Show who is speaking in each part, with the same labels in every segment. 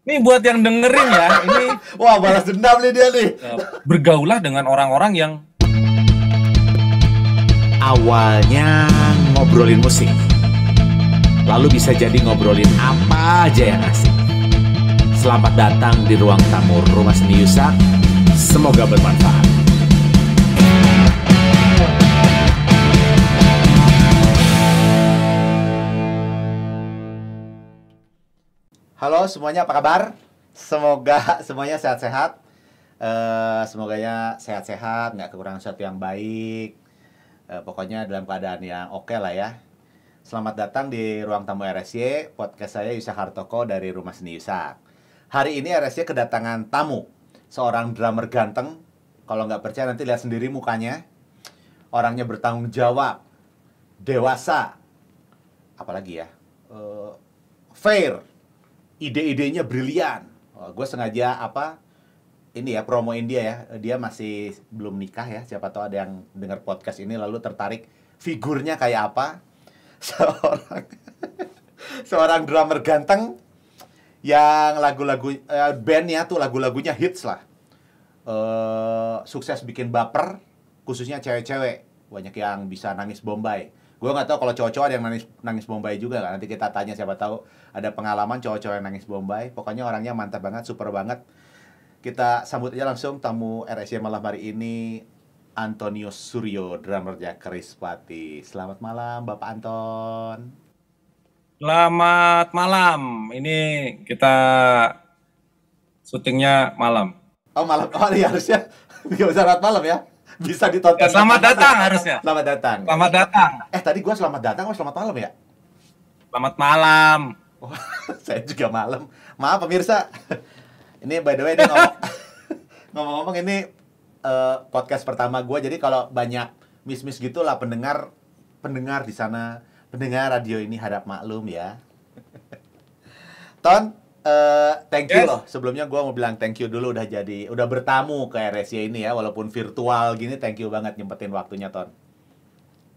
Speaker 1: Ini buat yang dengerin ya, ini
Speaker 2: Wah, balas dendam nih dia nih.
Speaker 1: bergaulah dengan orang-orang yang
Speaker 3: Awalnya ngobrolin musik, lalu bisa jadi ngobrolin apa aja yang asik. Selamat datang di ruang tamu Rumah Seni Yusak. Semoga bermanfaat.
Speaker 2: Halo semuanya, apa kabar? Semoga semuanya sehat-sehat. Semoganya sehat-sehat, nggak kekurangan sesuatu yang baik. Pokoknya dalam keadaan yang oke lah ya. Selamat datang di Ruang Tamu RSY, podcast saya Yusak Hartoko dari Rumah Seni Yusak. Hari ini RSY kedatangan tamu, seorang drummer ganteng. Kalau nggak percaya nanti lihat sendiri mukanya. Orangnya bertanggung jawab, dewasa, apalagi ya, fair. Ide-idenya brilian. Gue sengaja ini ya promoin dia ya. Dia masih belum nikah ya. Siapa tahu ada yang dengar podcast ini lalu tertarik figurnya kayak apa. Seorang drummer ganteng yang lagu-lagu bandnya tuh lagu-lagunya hits lah. Sukses bikin baper, khususnya cewek-cewek. Banyak yang bisa nangis Bombay. Gue nggak tahu kalau cowok-cowok ada yang nangis Bombay juga kan. Nanti kita tanya, siapa tahu ada pengalaman cowok-cowok yang nangis Bombay. Pokoknya orangnya mantap banget, super banget. Kita sambut aja langsung tamu RSY malam hari ini, Antonio Suryo, drummernya Kerispatih. Selamat malam Bapak Anton.
Speaker 1: selamat malam. Ini kita syutingnya malam.
Speaker 2: Oh malam, oh iya harusnya nggak usah selamat malam ya. Bisa ditonton.
Speaker 1: Ya, selamat datang harusnya.
Speaker 2: Selamat datang.
Speaker 1: Selamat datang.
Speaker 2: Tadi gua selamat datang atau selamat malam ya?
Speaker 1: Selamat malam.
Speaker 2: Oh, saya juga malam. Maaf pemirsa. Ini by the way ngomong-ngomong ini podcast pertama gue. Jadi kalau banyak miss gitu lah pendengar di sana, pendengar radio ini harap maklum ya. Ton, thank you loh. Sebelumnya gue mau bilang thank you dulu udah bertamu ke RSY ini ya, walaupun virtual gini. Thank you banget nyempetin waktunya, Ton.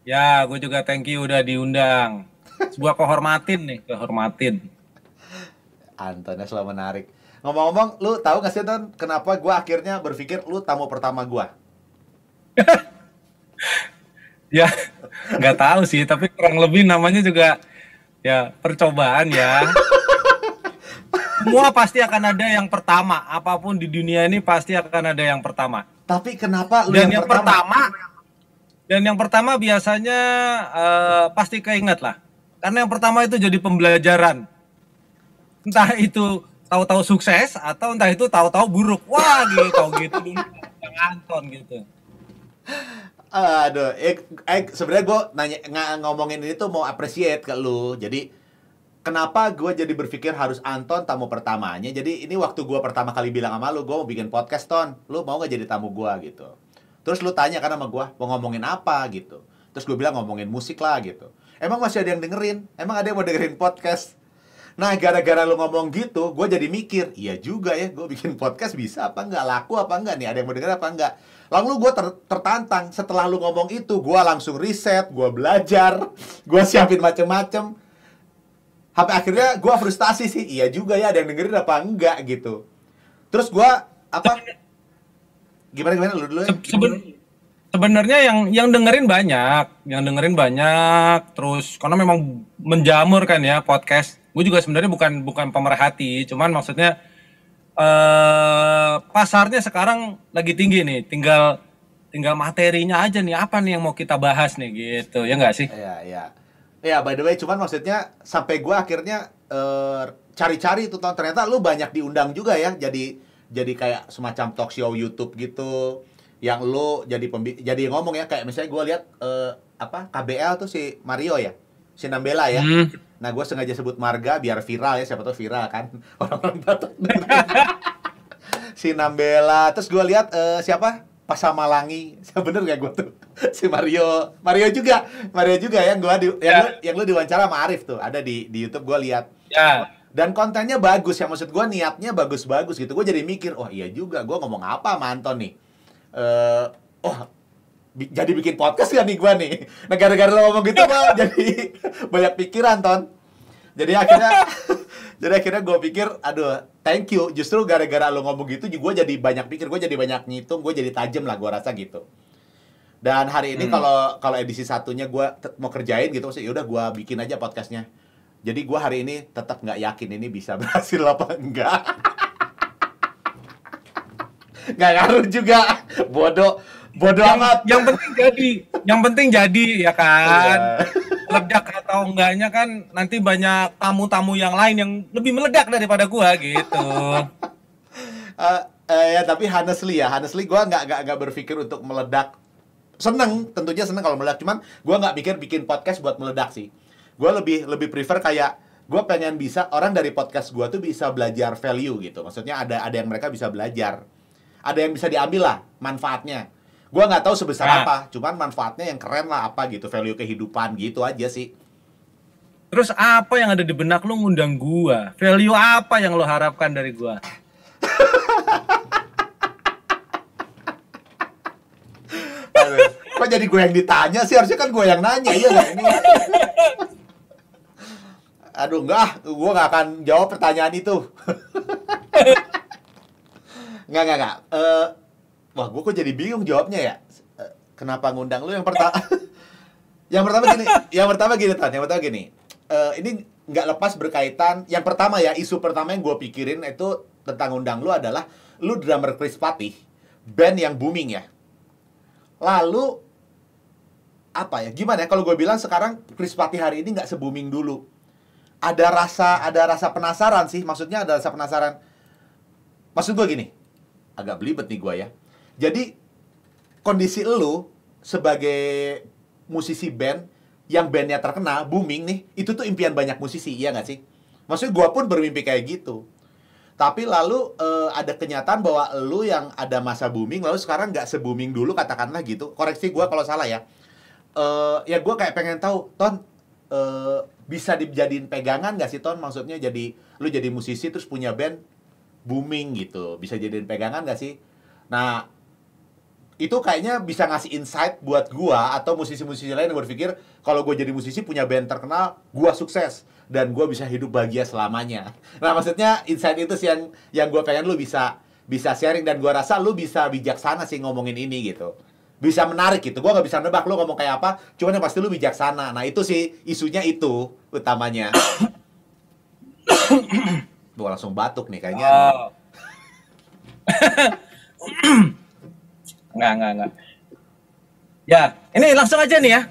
Speaker 1: Ya, gue juga thank you udah diundang. Sebuah kehormatin.
Speaker 2: Antonnya selalu menarik. Ngomong-ngomong, lu tahu nggak sih, Ton, kenapa gue akhirnya berpikir lu tamu pertama gue?
Speaker 1: Ya, nggak tahu sih, tapi kurang lebih namanya juga ya percobaan ya. Semua pasti akan ada yang pertama. Apapun di dunia ini pasti akan ada yang pertama.
Speaker 2: Tapi kenapa lu
Speaker 1: Dan
Speaker 2: yang pertama?
Speaker 1: Dan yang pertama biasanya pasti keinget lah. Karena yang pertama itu jadi pembelajaran. Entah itu tahu-tahu sukses atau entah itu tahu-tahu buruk. Wah, gitu dulu Bang Anton gitu.
Speaker 2: Aduh, sebenarnya gue ngomongin ini tuh mau appreciate ke lu. Jadi kenapa gue jadi berpikir harus Anton tamu pertamanya. Jadi ini waktu gue pertama kali bilang sama lu, gue mau bikin podcast, Ton. Lu mau gak jadi tamu gue gitu. Terus lu tanya kan sama gue, mau ngomongin apa gitu. Terus gue bilang ngomongin musik lah gitu. Emang masih ada yang dengerin? Emang ada yang mau dengerin podcast? Nah, gara-gara lu ngomong gitu, gue jadi mikir, iya juga ya, gue bikin podcast bisa apa enggak, laku apa enggak nih, ada yang mau denger apa enggak. Lalu gue tertantang, setelah lu ngomong itu, gue langsung riset, gue belajar, gue siapin macem-macem. Sampai akhirnya gue frustasi sih, iya juga ya, ada yang dengerin apa enggak gitu. Terus gue, gimana lu dulu ya?
Speaker 1: Sebenarnya yang dengerin banyak, terus karena memang menjamur kan ya podcast. Gue juga sebenarnya bukan pemerhati, cuman maksudnya pasarnya sekarang lagi tinggi nih, tinggal materinya aja nih, apa nih yang mau kita bahas nih gitu, ya nggak sih?
Speaker 2: Iya. Ya, by the way, cuman maksudnya sampai gue akhirnya cari-cari tuh, Ton, ternyata lu banyak diundang juga ya, jadi kayak semacam talk show YouTube gitu, yang lu jadi ngomong ya, kayak misalnya gue lihat KBL tuh si Mario ya, si Nambela ya. Nah, gue sengaja sebut marga biar viral ya, siapa tahu viral kan orang-orang Batak. Si Nambela, terus gue lihat siapa? Pasamalangi, bener gak gue tuh? Si Mario juga yang yang lu diwawancara sama Arif tuh, ada di YouTube gue lihat.
Speaker 1: Ya.
Speaker 2: Dan kontennya bagus ya, maksud gue niatnya bagus-bagus gitu. Gue jadi mikir, oh iya juga, gue ngomong apa sama Anton nih? Jadi bikin podcast kan nih gue nih. Nah, gara-gara lo ngomong gitu gue jadi banyak pikiran, Ton. Jadi akhirnya Jadi akhirnya gue pikir, aduh, thank you. Justru gara-gara lo ngomong gitu, gue jadi banyak pikir, gue jadi banyak ngitung, gue jadi tajam lah, gue rasa gitu. Dan hari ini kalau edisi satunya gue mau kerjain gitu, maksudnya yaudah gue bikin aja podcastnya. Jadi gue hari ini tetap nggak yakin ini bisa berhasil apa enggak. Nggak ngaruh juga, bodoh amat.
Speaker 1: Yang penting jadi ya kan. Meledak atau enggaknya kan nanti banyak tamu-tamu yang lain yang lebih meledak daripada gua gitu.
Speaker 2: Ya tapi honestly gua nggak berpikir untuk meledak. Tentunya seneng kalau meledak, cuman gua nggak pikir bikin podcast buat meledak sih. Gua lebih prefer kayak gua pengen bisa orang dari podcast gua tuh bisa belajar value gitu. Maksudnya ada yang mereka bisa belajar. Ada yang bisa diambil lah manfaatnya. Gua nggak tahu sebesar apa, cuman manfaatnya yang keren lah apa gitu, value kehidupan gitu aja sih.
Speaker 1: Terus apa yang ada di benak lu ngundang gua? Value apa yang lo harapkan dari gua?
Speaker 2: Kok jadi gue yang ditanya sih? Harusnya kan gue yang nanya, iya nggak ini? Aduh, gue nggak akan jawab pertanyaan itu. Nggak. Wah, gue kok jadi bingung jawabnya ya. Kenapa ngundang lu yang pertama? Yang pertama gini. Ini nggak lepas berkaitan. Yang pertama ya, isu pertama yang gue pikirin itu tentang ngundang lu adalah lu drummer Chris Patih, band yang booming ya. Lalu apa ya? Gimana ya kalau gue bilang sekarang Chris Patih hari ini nggak se-booming dulu. Ada rasa penasaran sih. Maksudnya ada rasa penasaran. Maksud gue gini. Agak belibet nih gue ya. Jadi kondisi lu sebagai musisi band yang bandnya terkenal, booming nih, itu tuh impian banyak musisi, iya nggak sih? Maksudnya gue pun bermimpi kayak gitu. Tapi lalu ada kenyataan bahwa lu yang ada masa booming, lalu sekarang nggak se-booming dulu, katakanlah gitu. Koreksi gue kalau salah ya. Ya gue kayak pengen tahu, Ton, bisa dijadiin pegangan nggak sih, Ton? Maksudnya lu jadi musisi terus punya band booming gitu, bisa jadiin pegangan nggak sih? Nah, itu kayaknya bisa ngasih insight buat gua atau musisi-musisi lain yang berpikir kalau gua jadi musisi punya band terkenal, gua sukses dan gua bisa hidup bahagia selamanya. Nah, maksudnya insight itu sih yang gua pengen lu bisa sharing, dan gua rasa lu bisa bijaksana sih ngomongin ini gitu. Bisa menarik gitu. Gua nggak bisa nebak lu ngomong kayak apa, cuman yang pasti lu bijaksana. Nah, itu sih isunya itu utamanya. Gua langsung batuk nih kayaknya.
Speaker 1: Enggak. Ya, ini langsung aja nih ya.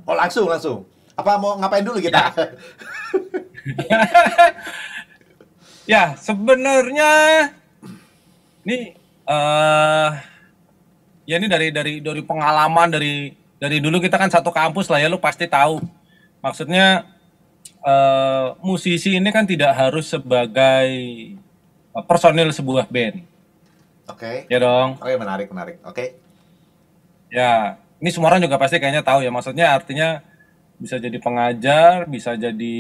Speaker 2: Oh, langsung. Apa mau ngapain dulu kita?
Speaker 1: Ya, sebenarnya ini ya ini dari pengalaman dari dulu kita kan satu kampus lah ya, lu pasti tahu. Maksudnya musisi ini kan tidak harus sebagai personil sebuah band.
Speaker 2: Oke.
Speaker 1: Ya dong.
Speaker 2: Oke, menarik. Oke.
Speaker 1: Ya, ini semua orang juga pasti kayaknya tahu ya. Maksudnya artinya bisa jadi pengajar, bisa jadi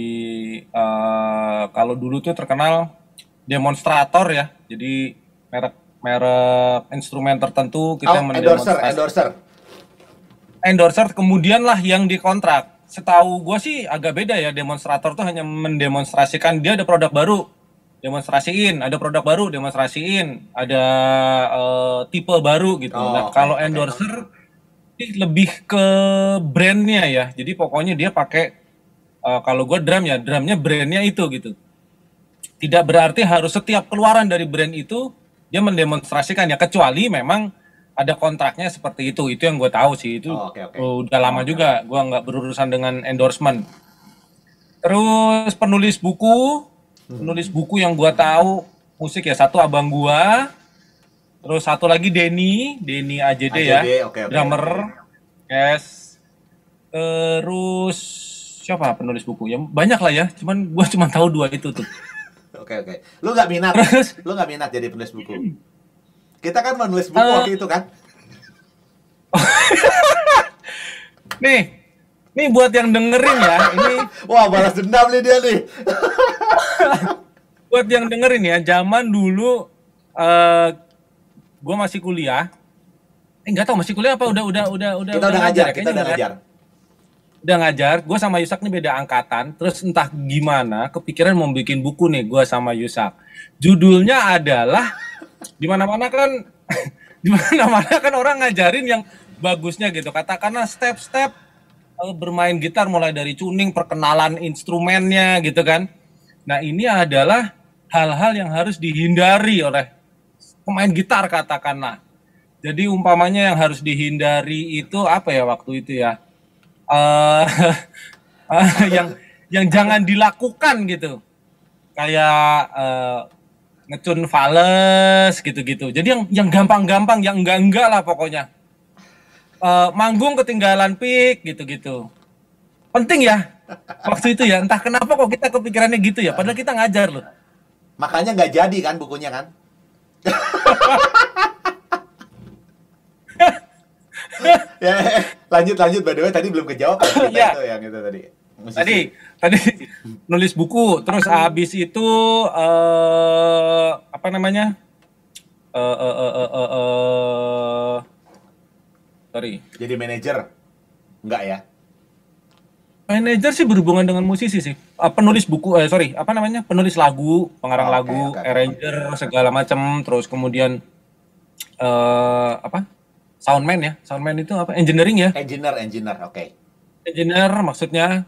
Speaker 1: kalau dulu tuh terkenal demonstrator ya. Jadi merek instrumen tertentu kita mendemonstrasi. Endorser kemudian lah yang dikontrak. Setahu gue sih agak beda ya, demonstrator tuh hanya mendemonstrasikan dia ada produk baru. Demonstrasiin, ada produk baru, demonstrasiin, ada tipe baru gitu. Nah, kalau endorser lebih ke brandnya ya. Jadi pokoknya dia pakai kalau gue drumnya brandnya itu gitu. Tidak berarti harus setiap keluaran dari brand itu dia mendemonstrasikan ya, kecuali memang ada kontraknya seperti itu. Itu yang gue tahu sih. Itu udah lama juga. Gue nggak berurusan dengan endorsement. Terus penulis buku yang gua tahu musik ya, satu abang gua, terus satu lagi Denny AJD ya, drummer. Yes. Terus siapa penulis buku? Ya banyak lah ya, cuman gua cuma tahu dua itu tuh.
Speaker 2: Oke. Lu nggak minat jadi penulis buku? Kita kan menulis buku waktu itu kan? Nih buat yang dengerin ya, ini wah, balas dendam nih dia nih.
Speaker 1: Buat yang dengerin ya, zaman dulu gue masih kuliah. Nggak tahu masih kuliah apa udah
Speaker 2: Kita udah ngajar.
Speaker 1: udah ngajar, gue sama Yusak nih beda angkatan, terus entah gimana kepikiran mau bikin buku nih gue sama Yusak. Judulnya adalah di mana-mana kan di mana-mana kan orang ngajarin yang bagusnya gitu. Katakanlah step-step bermain gitar mulai dari tuning, perkenalan instrumennya gitu kan. Nah, ini adalah hal-hal yang harus dihindari oleh pemain gitar katakanlah. Jadi umpamanya yang harus dihindari itu apa ya waktu itu ya? eh yang jangan dilakukan gitu, kayak ngecun fales gitu-gitu. Jadi yang gampang-gampang, yang enggak lah pokoknya. Manggung ketinggalan pick gitu-gitu. Penting ya waktu itu ya. Entah kenapa kok kita kepikirannya gitu ya. Padahal kita ngajar loh.
Speaker 2: Makanya nggak jadi kan bukunya kan? Ya, lanjut by the way, tadi belum kejawab kan kita
Speaker 1: Ya.
Speaker 2: itu yang itu tadi. Musisi.
Speaker 1: Tadi nulis buku, terus habis itu apa namanya? Sorry.
Speaker 2: Jadi manajer? Enggak ya?
Speaker 1: Manajer sih berhubungan dengan musisi sih. Penulis buku, apa namanya? Penulis lagu, pengarang
Speaker 2: Oke,
Speaker 1: lagu,
Speaker 2: oke.
Speaker 1: arranger segala macam, terus kemudian apa? Soundman ya. Soundman itu apa? Engineering ya.
Speaker 2: Engineer, oke.
Speaker 1: Engineer maksudnya.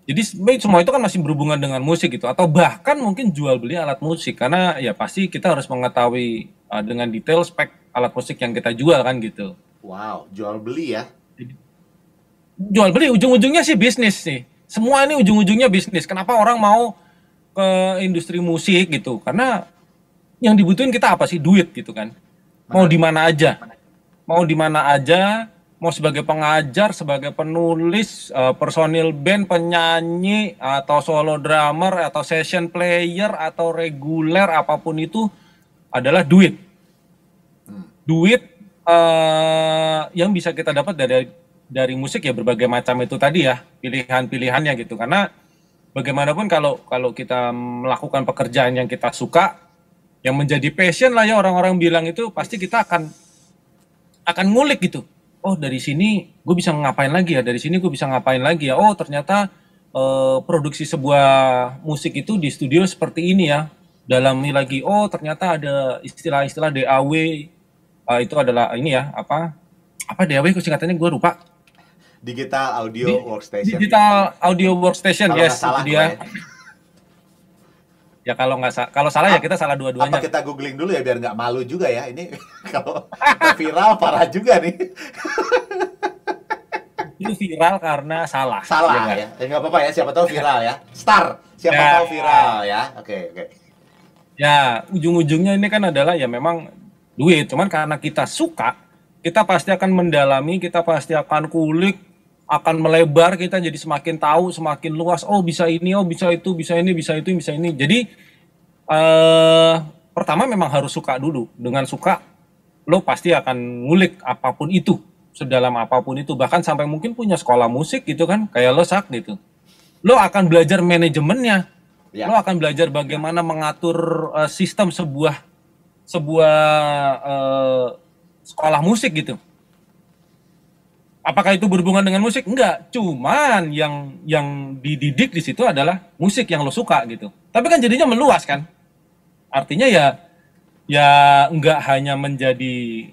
Speaker 1: Jadi semua itu kan masih berhubungan dengan musik gitu, atau bahkan mungkin jual beli alat musik, karena ya pasti kita harus mengetahui dengan detail spek alat musik yang kita jual kan gitu.
Speaker 2: Wow, jual beli ya?
Speaker 1: Jual beli ujung-ujungnya sih bisnis sih. Semua ini ujung-ujungnya bisnis. Kenapa orang mau ke industri musik gitu? Karena yang dibutuhin kita apa sih? Duit gitu kan. Mau di mana aja. Mau di mana aja, mau sebagai pengajar, sebagai penulis, personil band, penyanyi, atau solo drummer, atau session player, atau reguler, apapun itu adalah duit. Duit yang bisa kita dapat dari musik ya berbagai macam itu tadi ya, pilihan-pilihannya gitu. Karena bagaimanapun kalau kita melakukan pekerjaan yang kita suka, yang menjadi passion lah ya orang-orang bilang itu, pasti kita akan ngulik gitu. Oh dari sini gue bisa ngapain lagi ya, dari sini gue bisa ngapain lagi ya. Oh ternyata produksi sebuah musik itu di studio seperti ini ya. Dalami lagi, oh ternyata ada istilah-istilah DAW, itu adalah ini ya, apa DAW kok singkatannya gue lupa.
Speaker 2: Digital Audio Workstation.
Speaker 1: Digital Audio Workstation,
Speaker 2: Kalau
Speaker 1: yes,
Speaker 2: nggak salah
Speaker 1: itu dia.
Speaker 2: gue.
Speaker 1: Ya kalau salah ya kita salah
Speaker 2: Apa
Speaker 1: dua-duanya.
Speaker 2: kita googling dulu ya biar nggak malu juga ya ini kalau viral parah juga nih.
Speaker 1: Itu viral karena salah.
Speaker 2: Salah
Speaker 1: nggak?
Speaker 2: ya. Nggak apa-apa ya, siapa tahu viral ya. Star, siapa
Speaker 1: Ya.
Speaker 2: tahu viral ya. Oke.
Speaker 1: Ya, ujung-ujungnya ini kan adalah ya memang duit. Cuman karena kita suka, kita pasti akan mendalami, kita pasti akan kulik, akan melebar, kita jadi semakin tahu, semakin luas. Oh bisa ini, oh bisa itu, bisa ini, bisa itu, bisa ini. Jadi pertama memang harus suka dulu. Dengan suka, lo pasti akan ngulik apapun itu, sedalam apapun itu. Bahkan sampai mungkin punya sekolah musik gitu kan, kayak lo Sak gitu. Lo akan belajar manajemennya.
Speaker 2: Ya.
Speaker 1: Lo akan belajar bagaimana mengatur sistem sebuah sekolah musik gitu. Apakah itu berhubungan dengan musik? Enggak. Cuman yang dididik di situ adalah musik yang lo suka gitu. Tapi kan jadinya meluas kan. Artinya ya enggak hanya menjadi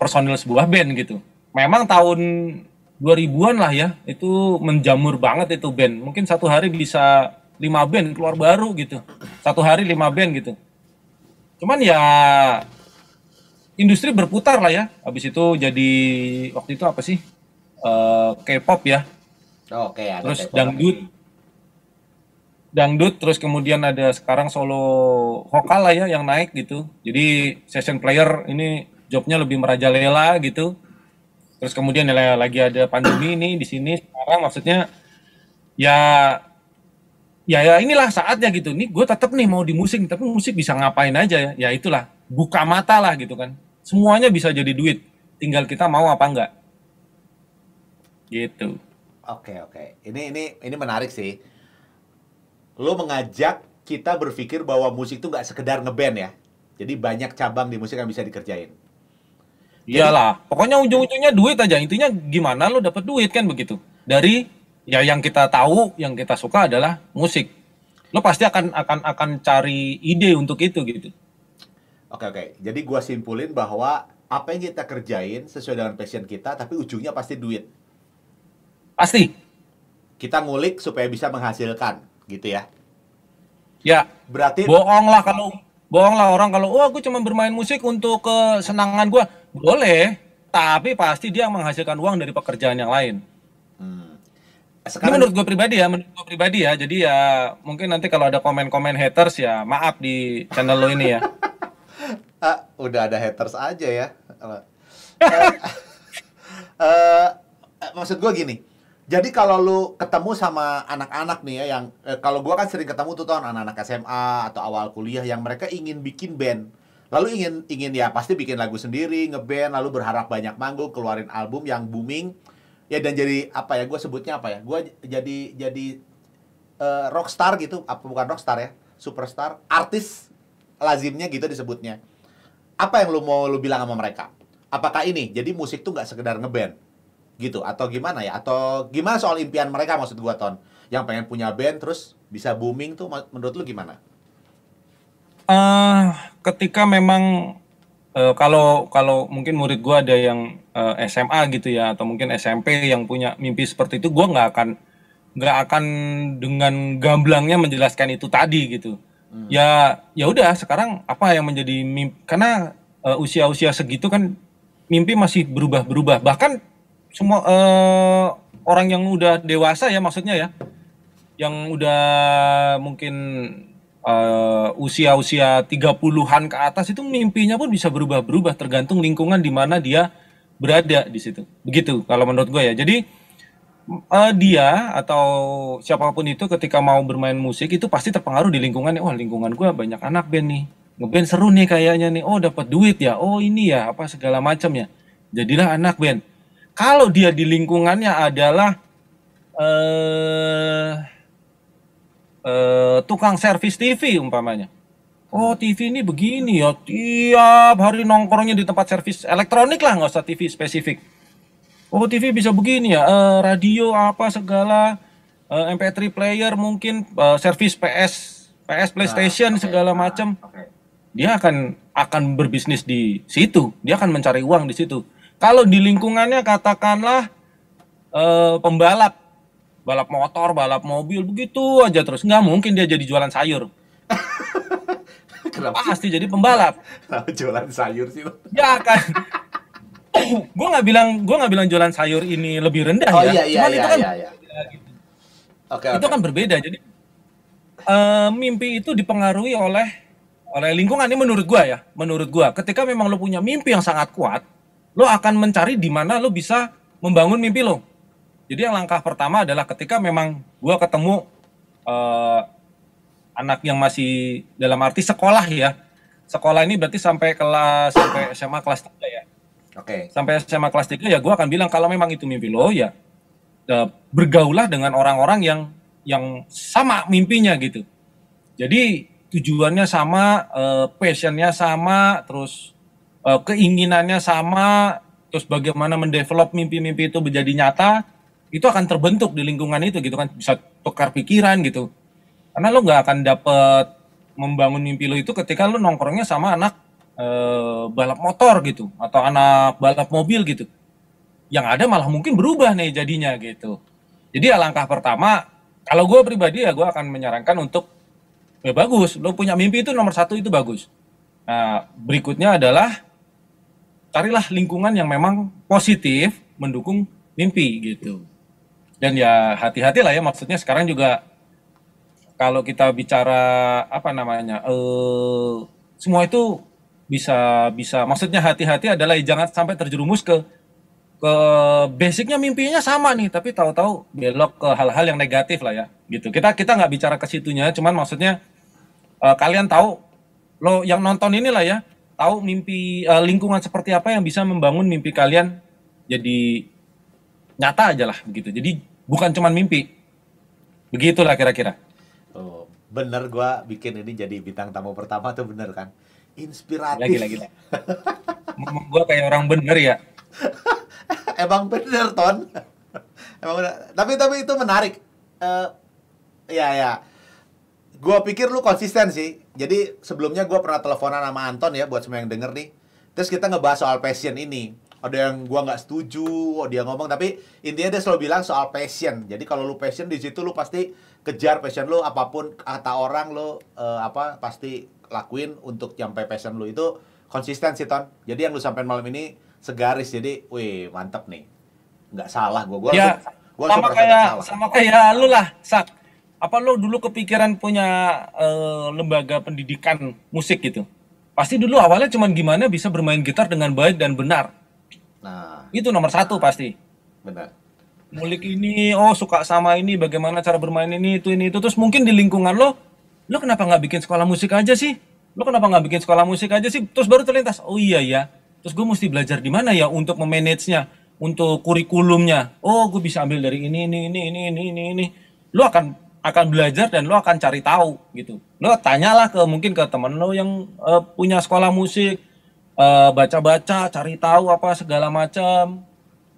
Speaker 1: personil sebuah band gitu. Memang tahun 2000-an lah ya, itu menjamur banget itu band. Mungkin satu hari bisa 5 band keluar baru gitu. Satu hari 5 band gitu. Cuman ya industri berputar lah ya. Habis itu jadi waktu itu apa sih? K-pop ya.
Speaker 2: Oke, ada
Speaker 1: Terus
Speaker 2: K-pop.
Speaker 1: dangdut, terus kemudian ada sekarang solo vokal lah ya yang naik gitu. Jadi session player ini jobnya lebih merajalela gitu. Terus kemudian lagi ada pandemi ini di sini sekarang, maksudnya ya inilah saatnya gitu. Nih gue tetap nih mau di musik, tapi musik bisa ngapain aja ya? Ya itulah, buka mata lah gitu kan. Semuanya bisa jadi duit, tinggal kita mau apa enggak. Gitu.
Speaker 2: Oke. Ini menarik sih. Lo mengajak kita berpikir bahwa musik itu nggak sekedar ngeband ya. Jadi banyak cabang di musik yang bisa dikerjain. Jadi
Speaker 1: Iyalah, pokoknya ujung-ujungnya duit aja. Intinya gimana lo dapet duit kan begitu. Dari ya yang kita tahu, yang kita suka adalah musik. Lo pasti akan cari ide untuk itu gitu.
Speaker 2: oke oke. Jadi gua simpulin bahwa apa yang kita kerjain sesuai dengan passion kita, tapi ujungnya pasti duit.
Speaker 1: Pasti.
Speaker 2: Kita ngulik supaya bisa menghasilkan, gitu ya.
Speaker 1: Ya,
Speaker 2: Berarti
Speaker 1: bohong lah orang kalau oh aku cuma bermain musik untuk kesenangan gua. Boleh, tapi pasti dia menghasilkan uang dari pekerjaan yang lain. Ini
Speaker 2: sekarang
Speaker 1: menurut gua pribadi ya. Jadi ya mungkin nanti kalau ada komen-komen haters ya maaf di channel lo ini ya.
Speaker 2: udah ada haters aja ya. Eh, eh, maksud gue gini, jadi kalau lu ketemu sama anak-anak nih ya, yang kalau gua kan sering ketemu tuh anak-anak SMA atau awal kuliah yang mereka ingin bikin band, lalu ingin ya pasti bikin lagu sendiri, ngeband, lalu berharap banyak manggung, keluarin album yang booming, ya dan jadi apa ya, gue sebutnya apa ya, gue jadi rockstar gitu, apa bukan rockstar ya, superstar, artis lazimnya gitu disebutnya. Apa yang lu bilang sama mereka? Apakah ini jadi musik tuh nggak sekedar ngeband gitu atau gimana ya, atau gimana soal impian mereka, maksud gua Ton, yang pengen punya band terus bisa booming tuh, menurut lu gimana?
Speaker 1: eh Ketika memang kalau kalau mungkin murid gua ada yang SMA gitu ya atau mungkin SMP yang punya mimpi seperti itu, gua nggak akan dengan gamblangnya menjelaskan itu tadi gitu. Ya ya udah sekarang apa yang menjadi mimpi karena usia-usia segitu kan mimpi masih berubah-berubah. Bahkan semua orang yang udah dewasa ya maksudnya ya, yang udah mungkin usia-usia 30-an ke atas itu mimpinya pun bisa berubah-berubah tergantung lingkungan di mana dia berada di situ. Begitu kalau menurut gue ya. Jadi dia atau siapapun itu ketika mau bermain musik itu pasti terpengaruh di lingkungannya. Wah, lingkungan gue banyak anak band nih. Ngeband seru nih kayaknya nih. Oh, dapat duit ya. Oh, ini ya apa segala macam ya. Jadilah anak band. Kalau dia di lingkungannya adalah eh tukang servis TV umpamanya. Oh, TV ini begini ya. Tiap hari nongkrongnya di tempat servis elektronik lah, nggak usah TV spesifik. Oh, TV bisa begini ya. Radio apa segala, MP3 player mungkin, servis PS PlayStation
Speaker 2: Oke.
Speaker 1: segala macam.
Speaker 2: Oke.
Speaker 1: Dia akan berbisnis di situ. Dia akan mencari uang di situ. Kalau di lingkungannya katakanlah pembalap, balap motor, balap mobil, begitu aja terus. Nggak mungkin dia jadi jualan sayur.
Speaker 2: Kenapa sih?
Speaker 1: Pasti jadi pembalap.
Speaker 2: Kenapa jualan sayur sih lo?
Speaker 1: Ya kan. Gue nggak bilang jualan sayur ini lebih rendah
Speaker 2: Oh
Speaker 1: ya.
Speaker 2: iya iya
Speaker 1: Cuman
Speaker 2: iya
Speaker 1: itu kan
Speaker 2: iya iya. Oke
Speaker 1: itu
Speaker 2: oke.
Speaker 1: kan berbeda. Jadi mimpi itu dipengaruhi oleh lingkungan ini menurut gua ya. Menurut gua, ketika memang lo punya mimpi yang sangat kuat, lo akan mencari di mana lo bisa membangun mimpi lo. Jadi yang langkah pertama adalah ketika memang gua ketemu eh, anak yang masih dalam arti sekolah ya. Sekolah ini berarti sampai SMA kelas 3 ya.
Speaker 2: Oke.
Speaker 1: Sampai SMA kelas 3 ya gua akan bilang kalau memang itu mimpi lo ya bergaulah dengan orang-orang yang sama mimpinya gitu. Jadi tujuannya sama, passionnya sama, terus keinginannya sama, terus bagaimana mendevelop mimpi-mimpi itu menjadi nyata, itu akan terbentuk di lingkungan itu gitu kan, bisa tukar pikiran gitu. Karena lo nggak akan dapet membangun mimpi lo itu ketika lo nongkrongnya sama anak balap motor gitu, atau anak balap mobil gitu. Yang ada malah mungkin berubah nih jadinya gitu. Jadi ya langkah pertama, kalau gue pribadi ya gue akan menyarankan untuk ya bagus, lo punya mimpi itu nomor satu itu bagus. Nah berikutnya adalah carilah lingkungan yang memang positif mendukung mimpi gitu. Dan ya hati-hati lah ya, maksudnya sekarang juga kalau kita bicara apa namanya, semua itu bisa bisa maksudnya hati-hati adalah jangan sampai terjerumus ke basicnya mimpinya sama nih tapi tahu-tahu belok ke hal-hal yang negatif lah ya gitu. Kita nggak bicara ke situnya, cuman maksudnya kalian tahu lo yang nonton inilah ya, tahu mimpi lingkungan seperti apa yang bisa membangun mimpi kalian jadi nyata aja lah begitu. Jadi bukan cuman mimpi, begitulah kira-kira.
Speaker 2: Oh, bener gua bikin ini jadi bintang tamu pertama tuh bener kan?
Speaker 1: Lagi
Speaker 2: Inspiratif.
Speaker 1: lagi. ngomong gua kayak orang bener ya.
Speaker 2: Emang bener, Ton. Emang bener. Tapi itu menarik. Eh, ya ya. Gua pikir lu konsisten sih. Jadi sebelumnya gua pernah teleponan sama Anton ya buat semua yang denger nih. Terus kita ngebahas soal passion ini. Ada yang gua nggak setuju, dia ngomong, tapi intinya dia selalu bilang soal passion. Jadi kalau lu passion di situ lu pasti kejar passion lu, apapun kata orang lu pasti lakuin untuk nyampe passion lu. Itu konsisten sih, Ton. Jadi yang lu sampein malam ini segaris. Jadi, wih, mantep nih. Nggak salah gua.
Speaker 1: Ya,
Speaker 2: Gua
Speaker 1: sama
Speaker 2: merasa nggak
Speaker 1: kayak
Speaker 2: salah.
Speaker 1: sama kayak lu lah, Sak. Apa lu dulu kepikiran punya lembaga pendidikan musik gitu? Pasti dulu awalnya cuman gimana bisa bermain gitar dengan baik dan benar.
Speaker 2: Nah,
Speaker 1: Itu nomor satu pasti.
Speaker 2: benar.
Speaker 1: Ngulik ini, oh suka sama ini, bagaimana cara bermain ini, itu ini itu. Terus mungkin di lingkungan lo kenapa nggak bikin sekolah musik aja sih? Lo kenapa nggak bikin sekolah musik aja sih? Terus baru terlintas, oh iya ya. Terus gue mesti belajar di mana ya untuk memanage-nya, untuk kurikulumnya. Oh, gue bisa ambil dari ini. Lo akan belajar dan lo akan cari tahu gitu. Lo tanyalah mungkin ke temen lo yang punya sekolah musik, baca-baca, cari tahu apa segala macam.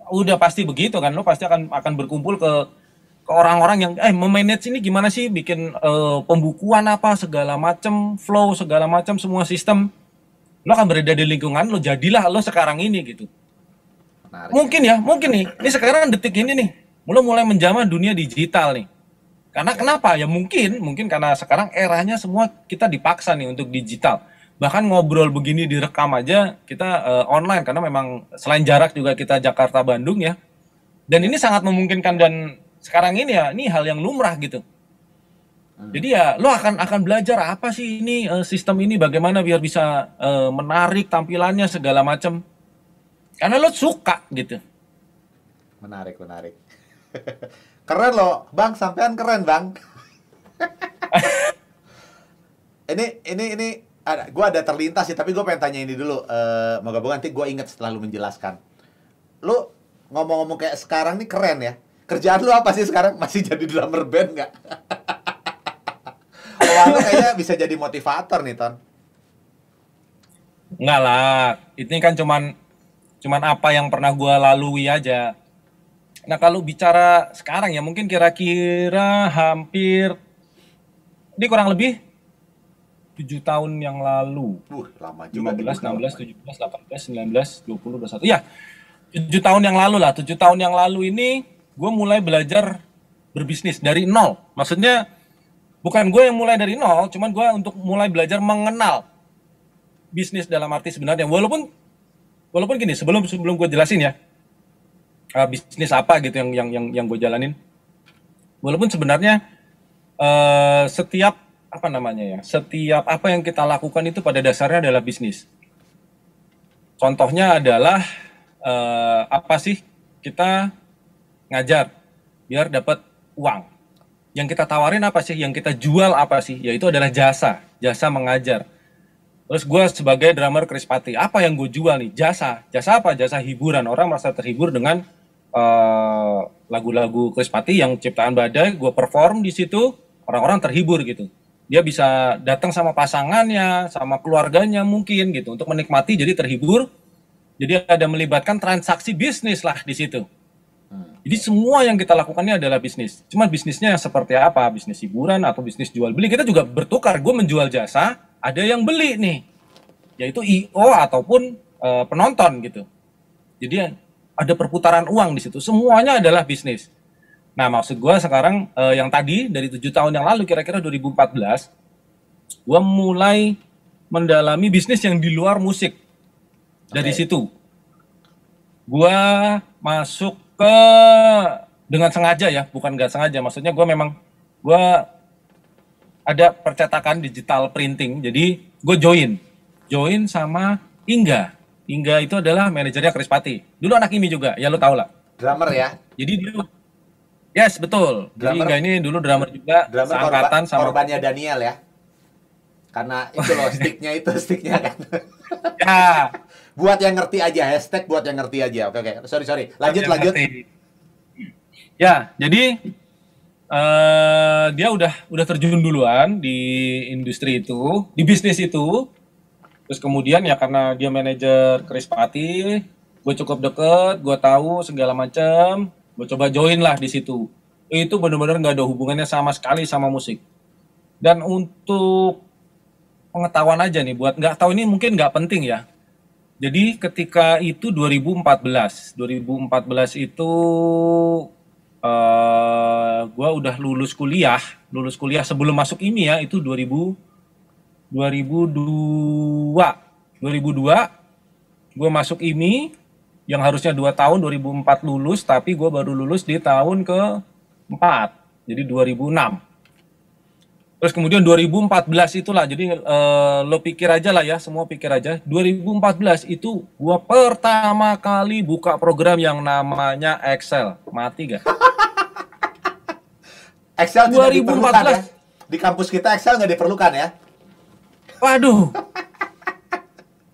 Speaker 1: Udah pasti begitu kan, lo pasti akan berkumpul ke orang-orang yang memanage ini gimana sih, bikin pembukuan apa segala macam, flow segala macam, semua sistem. Lo akan berada di lingkungan lo, jadilah lo sekarang ini gitu.
Speaker 2: Menarik.
Speaker 1: Mungkin nih, ini sekarang detik ini nih, lo mulai menjamah dunia digital nih. Karena kenapa? Ya mungkin karena sekarang eranya semua kita dipaksa nih untuk digital. Bahkan ngobrol begini direkam aja kita online, karena memang selain jarak juga kita Jakarta Bandung ya. Dan ini sangat memungkinkan, dan sekarang ini ya ini hal yang lumrah gitu. Jadi ya lo akan belajar apa sih ini sistem ini, bagaimana biar bisa menarik tampilannya segala macam. Karena lo suka gitu.
Speaker 2: Menarik. Keren loh, Bang. Sampean keren, Bang. ini gue ada terlintas sih, tapi gue pengen tanya ini dulu. Moga-moga nanti gue inget setelah lu menjelaskan. Lu ngomong-ngomong kayak sekarang nih keren ya. Kerjaan lu apa sih sekarang? Masih jadi drummer band nggak? Wah, lu kayaknya bisa jadi motivator nih, Ton.
Speaker 1: Enggak lah, ini kan cuman apa yang pernah gua lalui aja. Nah kalau bicara sekarang ya mungkin kira-kira hampir, ini kurang lebih 7 tahun yang lalu.
Speaker 2: Lama juga.
Speaker 1: 15, 16, 17, 18, 19, 20, 21. Ya, 7 tahun yang lalu lah. 7 tahun yang lalu ini gue mulai belajar berbisnis dari nol. Maksudnya bukan gue yang mulai dari nol, cuman gue untuk mulai belajar mengenal bisnis dalam arti sebenarnya. Walaupun gini, sebelum gue jelasin ya bisnis apa gitu yang gue jalanin. Walaupun sebenarnya setiap apa yang kita lakukan itu pada dasarnya adalah bisnis. Contohnya adalah apa sih, kita ngajar biar dapat uang. Yang kita tawarin apa sih? Yang kita jual apa sih? Yaitu adalah jasa mengajar. Terus gue sebagai drummer Krispati, apa yang gue jual nih? Jasa apa? Jasa hiburan. Orang merasa terhibur dengan lagu-lagu Krispati yang ciptaan Badai. Gue perform di situ, orang-orang terhibur gitu. Dia bisa datang sama pasangannya, sama keluarganya mungkin gitu untuk menikmati, jadi terhibur. Jadi ada melibatkan transaksi bisnis lah di situ. Jadi semua yang kita lakukan ini adalah bisnis. Cuma bisnisnya yang seperti apa? Bisnis hiburan atau bisnis jual beli. Kita juga bertukar. Gue menjual jasa, ada yang beli nih, yaitu IO ataupun penonton gitu. Jadi ada perputaran uang di situ. Semuanya adalah bisnis. Nah, maksud gue sekarang yang tadi dari 7 tahun yang lalu, kira-kira 2014, gue mulai mendalami bisnis yang di luar musik. Dari situ, gue masuk ke dengan sengaja ya, bukan nggak sengaja. Maksudnya gue ada percetakan digital printing. Jadi gue join sama Inga. Inga itu adalah manajernya Krispati. Dulu anak IMI juga, ya lo tau lah.
Speaker 2: Drummer ya?
Speaker 1: Jadi dulu, yes betul. Jadi Inga ini dulu drummer juga, seangkatan sama
Speaker 2: korbannya Daniel ya? Karena itu loh, sticknya kan.
Speaker 1: ya.
Speaker 2: Buat yang ngerti aja, hashtag buat yang ngerti aja. Oke. Sorry. Lanjut.
Speaker 1: Ya, jadi dia udah terjun duluan di industri itu, di bisnis itu. Terus kemudian ya karena dia manajer Krispati, gue cukup deket, gue tahu segala macam, gue coba join lah di situ. Itu benar-benar nggak ada hubungannya sama sekali sama musik. Dan untuk pengetahuan aja nih, buat nggak tahu ini mungkin nggak penting ya. Jadi ketika itu 2014 itu gue udah lulus kuliah sebelum masuk IMI ya, itu 2002 gue masuk IMI yang harusnya 2 tahun, 2004 lulus, tapi gue baru lulus di tahun ke-4, jadi 2006. Terus kemudian 2014 itulah, jadi lo pikir aja lah ya, semua pikir aja. 2014 itu gue pertama kali buka program yang namanya Excel. Mati gak?
Speaker 2: Excel tidak
Speaker 1: 2014.
Speaker 2: diperlukan ya. Di kampus kita Excel nggak diperlukan ya.
Speaker 1: Waduh,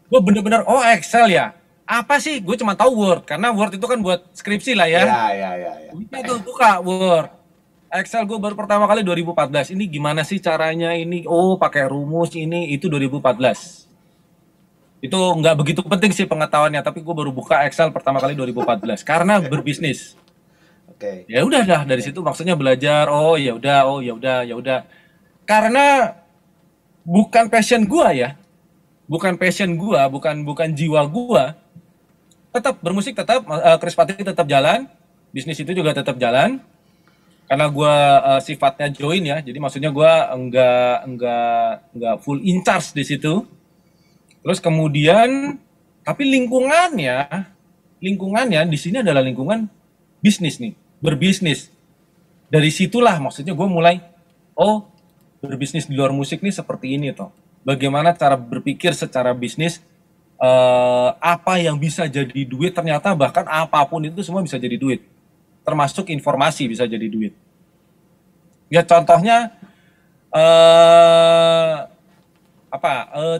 Speaker 1: gue bener-bener, oh Excel ya? Apa sih? Gue cuma tahu Word, karena Word itu kan buat skripsi lah ya.
Speaker 2: Ya.
Speaker 1: Itu buka Word. Excel gue baru pertama kali 2014. Ini gimana sih caranya ini? Oh, pakai rumus ini, itu 2014. Itu nggak begitu penting sih pengetahuannya, tapi gue baru buka Excel pertama kali 2014 karena berbisnis.
Speaker 2: Oke.
Speaker 1: Ya udah dah, dari situ maksudnya belajar. Oh ya udah. Karena bukan passion gua ya, bukan jiwa gua. Tetap bermusik, tetap Krispati tetap jalan, bisnis itu juga tetap jalan. Karena gua sifatnya join ya, jadi maksudnya gua enggak full in charge di situ. Terus kemudian, tapi lingkungannya di sini adalah lingkungan bisnis nih, berbisnis. Dari situlah maksudnya gue mulai, oh berbisnis di luar musik nih seperti ini toh. Bagaimana cara berpikir secara bisnis, apa yang bisa jadi duit, ternyata bahkan apapun itu semua bisa jadi duit. Termasuk informasi bisa jadi duit. Ya contohnya,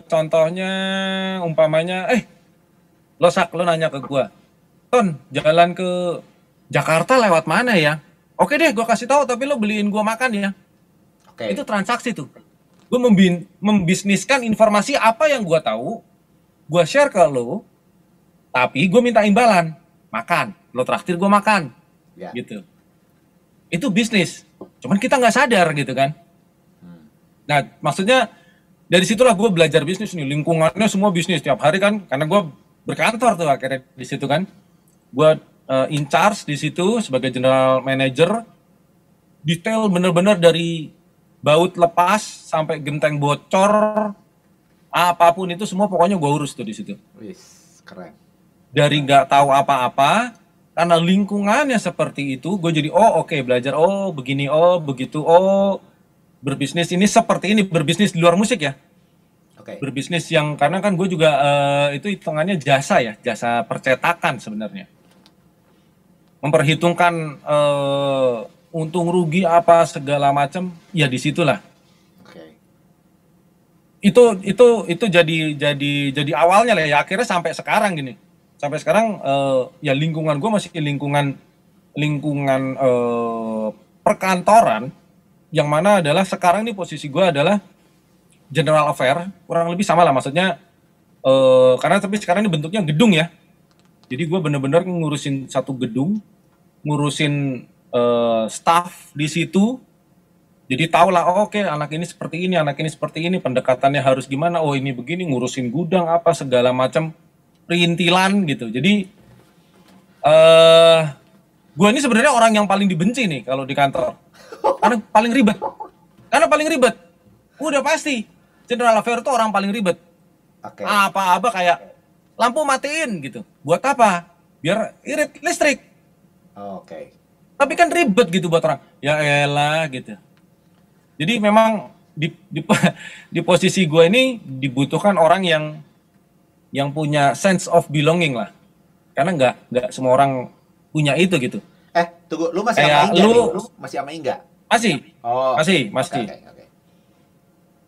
Speaker 1: contohnya umpamanya, lo nanya ke gue, Ton, jalan ke Jakarta lewat mana ya? Oke deh, gue kasih tahu, tapi lo beliin gue makan ya.
Speaker 2: Oke.
Speaker 1: Itu transaksi tuh. Gue membisniskan informasi apa yang gue tahu, gue share ke lo, tapi gue minta imbalan, makan. Lo traktir gue makan,
Speaker 2: Ya.
Speaker 1: gitu. Itu bisnis. Cuman kita nggak sadar gitu kan. Nah, maksudnya dari situlah gue belajar bisnis nih. Lingkungannya semua bisnis tiap hari kan, karena gue berkantor tuh akhirnya di situ kan. Gue in charge di situ sebagai general manager, detail bener-bener dari baut lepas sampai genteng bocor, apapun itu semua pokoknya gue urus tuh di situ.
Speaker 2: Wis, keren.
Speaker 1: Dari nggak tahu apa-apa, karena lingkungannya seperti itu, gue jadi oke, belajar, begini, begitu, berbisnis ini seperti ini, berbisnis di luar musik ya.
Speaker 2: Oke.
Speaker 1: Berbisnis yang, karena kan gue juga itu hitungannya jasa ya, jasa percetakan sebenarnya. Memperhitungkan untung rugi apa segala macam, ya disitulah.
Speaker 2: Oke.
Speaker 1: Itu jadi awalnya lah ya, akhirnya sampai sekarang gini. Sampai sekarang ya lingkungan gue masih lingkungan perkantoran, yang mana adalah sekarang nih posisi gue adalah general affair, kurang lebih sama lah maksudnya, karena tapi sekarang ini bentuknya gedung ya. Jadi gue bener-bener ngurusin satu gedung, ngurusin staff di situ. Jadi tau lah, oke, anak ini seperti ini, pendekatannya harus gimana, ini begini, ngurusin gudang apa segala macam, perintilan gitu. Jadi gue ini sebenarnya orang yang paling dibenci nih kalau di kantor, karena paling ribet. Udah pasti general affair itu orang paling ribet.
Speaker 2: Oke.
Speaker 1: Apa-apa kayak lampu matiin gitu. Buat apa? Biar irit listrik.
Speaker 2: Oke.
Speaker 1: Tapi kan ribet gitu buat orang. Ya elah gitu. Jadi memang di posisi gue ini dibutuhkan orang yang punya sense of belonging lah. Karena nggak semua orang punya itu gitu.
Speaker 2: Tunggu, lu masih
Speaker 1: Kayak
Speaker 2: sama Inga
Speaker 1: lu-
Speaker 2: nih? Lu masih sama Inga?
Speaker 1: Masih.
Speaker 2: Oh.
Speaker 1: Masih.
Speaker 2: Oke.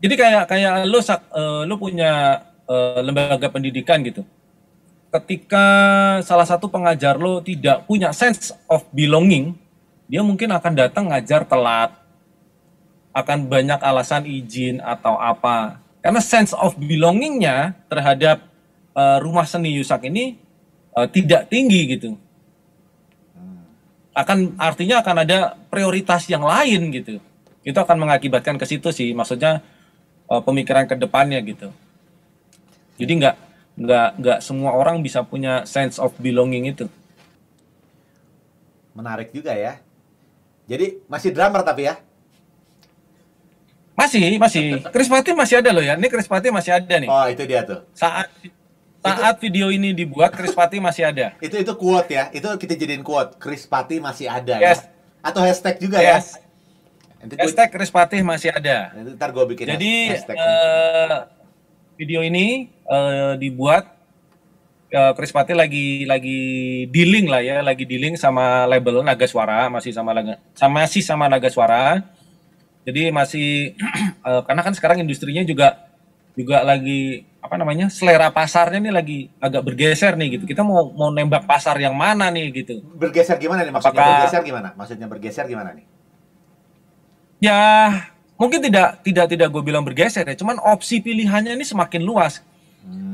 Speaker 1: Jadi kayak lu punya lembaga pendidikan gitu. Ketika salah satu pengajar lo tidak punya sense of belonging, dia mungkin akan datang ngajar telat, akan banyak alasan izin atau apa. Karena sense of belongingnya terhadap rumah seni Yusak ini tidak tinggi gitu. Artinya akan ada prioritas yang lain gitu. Itu akan mengakibatkan ke situ sih, maksudnya pemikiran ke depannya gitu. Jadi nggak semua orang bisa punya sense of belonging itu.
Speaker 2: Menarik juga ya. Jadi masih drummer tapi ya?
Speaker 1: Masih. Krispatih masih ada loh ya. Ini Krispatih masih ada nih.
Speaker 2: Oh, itu dia tuh.
Speaker 1: Saat video ini dibuat, Krispatih masih ada.
Speaker 2: Itu quote ya. Itu kita jadiin quote. Krispatih masih ada
Speaker 1: Yes.
Speaker 2: ya. Atau hashtag juga
Speaker 1: Yes.
Speaker 2: ya. Nanti
Speaker 1: Hashtag Krispatih masih ada.
Speaker 2: nanti ntar gue bikin
Speaker 1: Jadi
Speaker 2: hashtag.
Speaker 1: video ini dibuat Krispatih lagi dealing lah ya, lagi dealing sama label Naga Suara, masih sama Naga Suara. Jadi masih karena kan sekarang industrinya juga lagi apa namanya, selera pasarnya nih lagi agak bergeser nih gitu. Kita mau nembak pasar yang mana nih gitu.
Speaker 2: Bergeser gimana nih maksudnya? Bergeser gimana? Maksudnya bergeser gimana nih?
Speaker 1: Ya mungkin tidak gue bilang bergeser ya, cuman opsi pilihannya ini semakin luas.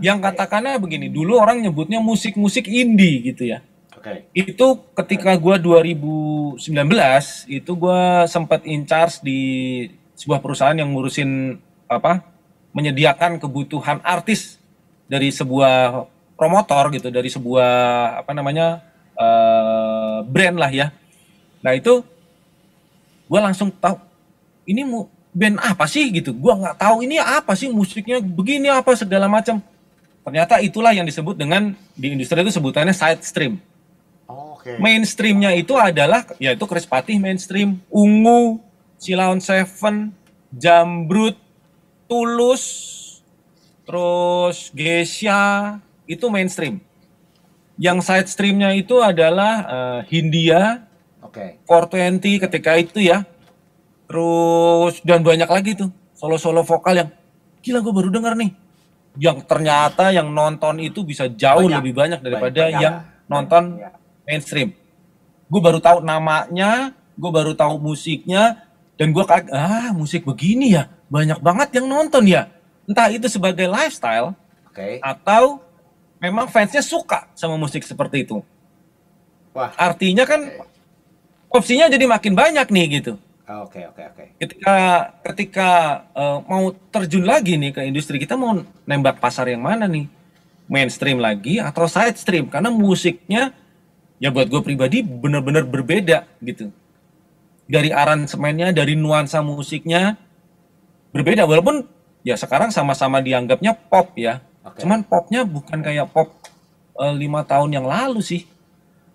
Speaker 1: Yang katakannya begini, dulu orang nyebutnya musik-musik indie gitu ya.
Speaker 2: Oke.
Speaker 1: Itu ketika gua 2019 itu gua sempat in charge di sebuah perusahaan yang ngurusin menyediakan kebutuhan artis dari sebuah promotor gitu, dari sebuah brand lah ya. Nah itu gua langsung tahu ini band apa sih gitu. Gua nggak tahu ini apa sih, musiknya begini apa segala macam. Ternyata itulah yang disebut dengan di industri itu sebutannya side stream.
Speaker 2: Oke.
Speaker 1: Mainstreamnya itu adalah yaitu Krispatih mainstream, Ungu, Cilaon Seven, Jambrut, Tulus, terus Geisha, itu mainstream. Yang side streamnya itu adalah Hindia,
Speaker 2: Oke.
Speaker 1: 420 ketika itu ya. Terus dan banyak lagi tuh solo-solo vokal yang gila, gue baru dengar nih. Yang ternyata yang nonton itu bisa jauh lebih banyak daripada yang nonton mainstream. Gue baru tahu namanya, gue baru tahu musiknya, dan gue kaget, musik begini ya, banyak banget yang nonton ya. Entah itu sebagai lifestyle, atau memang fansnya suka sama musik seperti itu.
Speaker 2: Wah.
Speaker 1: Artinya kan opsinya jadi makin banyak nih gitu.
Speaker 2: Oke.
Speaker 1: Ketika mau terjun lagi nih ke industri, kita mau nembak pasar yang mana nih? Mainstream lagi atau side stream? Karena musiknya ya buat gue pribadi benar-benar berbeda gitu. Dari aransemennya, dari nuansa musiknya berbeda. Walaupun ya sekarang sama-sama dianggapnya pop ya. Cuman popnya bukan kayak pop 5 tahun yang lalu sih.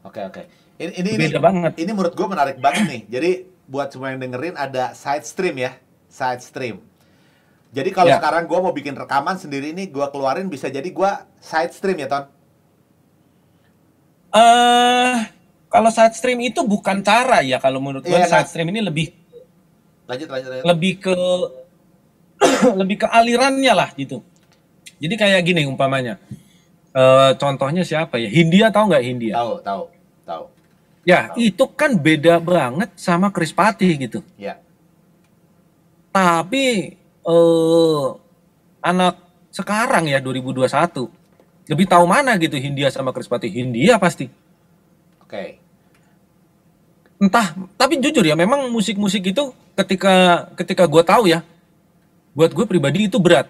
Speaker 2: Oke. Ini
Speaker 1: beda banget.
Speaker 2: Ini menurut gue menarik banget nih. Jadi buat semua yang dengerin ada side stream ya, side stream. Jadi kalau sekarang gue mau bikin rekaman sendiri nih, gue keluarin bisa jadi gue side stream ya, Ton?
Speaker 1: Kalau side stream itu bukan cara ya, kalau menurut gue side stream ini lebih lebih ke alirannya lah gitu. Jadi kayak gini umpamanya. Contohnya siapa ya? Hindia, tahu nggak Hindia?
Speaker 2: Tahu.
Speaker 1: Ya, itu kan beda banget sama Krispatih gitu.
Speaker 2: Ya.
Speaker 1: Tapi anak sekarang ya 2021 lebih tahu mana gitu Hindia sama Krispatih. Hindia pasti.
Speaker 2: Oke.
Speaker 1: Entah, tapi jujur ya memang musik-musik itu ketika gue tahu ya, buat gue pribadi itu berat.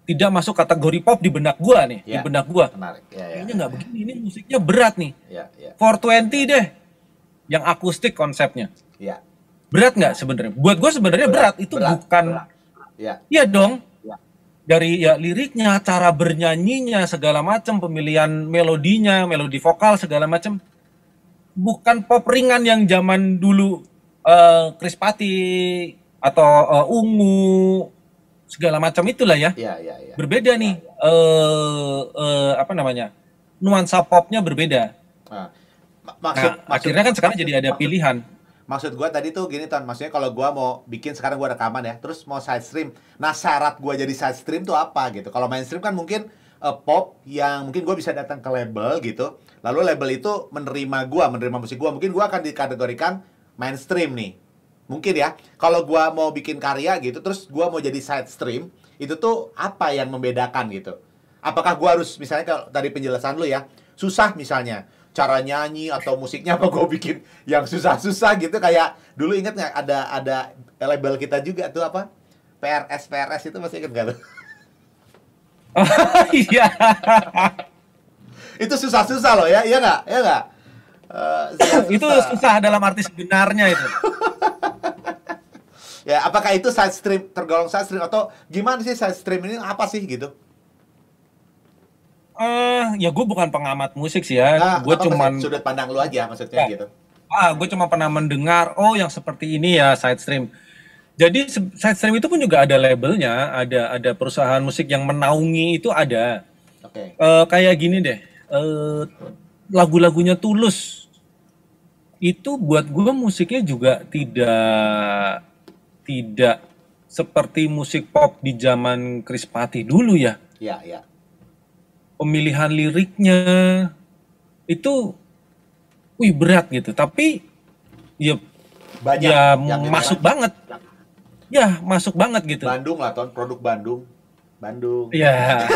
Speaker 1: Tidak masuk kategori pop di benak gue nih, di benak gue.
Speaker 2: Menarik.
Speaker 1: Ini nggak begini, ini musiknya berat nih. 420 deh, yang akustik konsepnya. Berat nggak sebenarnya? Buat gue sebenarnya berat. Itu bukan. Iya dong. Dari ya liriknya, cara bernyanyinya, segala macam, pemilihan melodinya, melodi vokal segala macam. Bukan pop ringan yang zaman dulu Krispatih atau Ungu segala macam itulah ya. Berbeda nih. Nuansa popnya berbeda. Akhirnya kan sekarang jadi ada pilihan.
Speaker 2: Maksud gue tadi tuh gini, Ton, maksudnya kalau gue mau bikin, sekarang gue rekaman ya, terus mau side stream, nah syarat gue jadi side stream tuh apa gitu. Kalau mainstream kan mungkin pop yang mungkin gue bisa datang ke label gitu, lalu label itu menerima musik gue, mungkin gue akan dikategorikan mainstream nih. Mungkin ya, kalau gua mau bikin karya gitu, terus gua mau jadi side stream, itu tuh apa yang membedakan gitu? Apakah gua harus, misalnya kalau tadi penjelasan lu ya, susah misalnya, cara nyanyi atau musiknya apa gua bikin yang susah-susah gitu, kayak dulu inget nggak ada label kita juga tuh apa? PRS itu masih inget nggak tuh?
Speaker 1: Iya.
Speaker 2: Itu susah-susah loh ya, iya nggak? Iya nggak?
Speaker 1: Itu susah dalam arti sebenarnya itu.
Speaker 2: Ya, apakah itu side stream, tergolong side stream atau gimana sih side stream ini apa sih gitu?
Speaker 1: Ya gue bukan pengamat musik sih ya.
Speaker 2: Nah,
Speaker 1: Gue
Speaker 2: apa
Speaker 1: cuman
Speaker 2: sudut pandang lu aja maksudnya
Speaker 1: ya,
Speaker 2: gitu.
Speaker 1: gue cuma pernah mendengar oh yang seperti ini ya side stream. Jadi side stream itu pun juga ada labelnya, ada perusahaan musik yang menaungi itu ada.
Speaker 2: Oke.
Speaker 1: Kayak gini deh, lagu-lagunya Tulus itu buat gue musiknya juga tidak seperti musik pop di zaman Chris Patti dulu ya.
Speaker 2: Iya, iya.
Speaker 1: Pemilihan liriknya itu, berat gitu. Tapi ya,
Speaker 2: Banyak
Speaker 1: ya
Speaker 2: yang
Speaker 1: masuk
Speaker 2: didengar.
Speaker 1: banget. Ya masuk banget gitu.
Speaker 2: Bandung lah, Ton, produk Bandung. Bandung.
Speaker 1: Ya,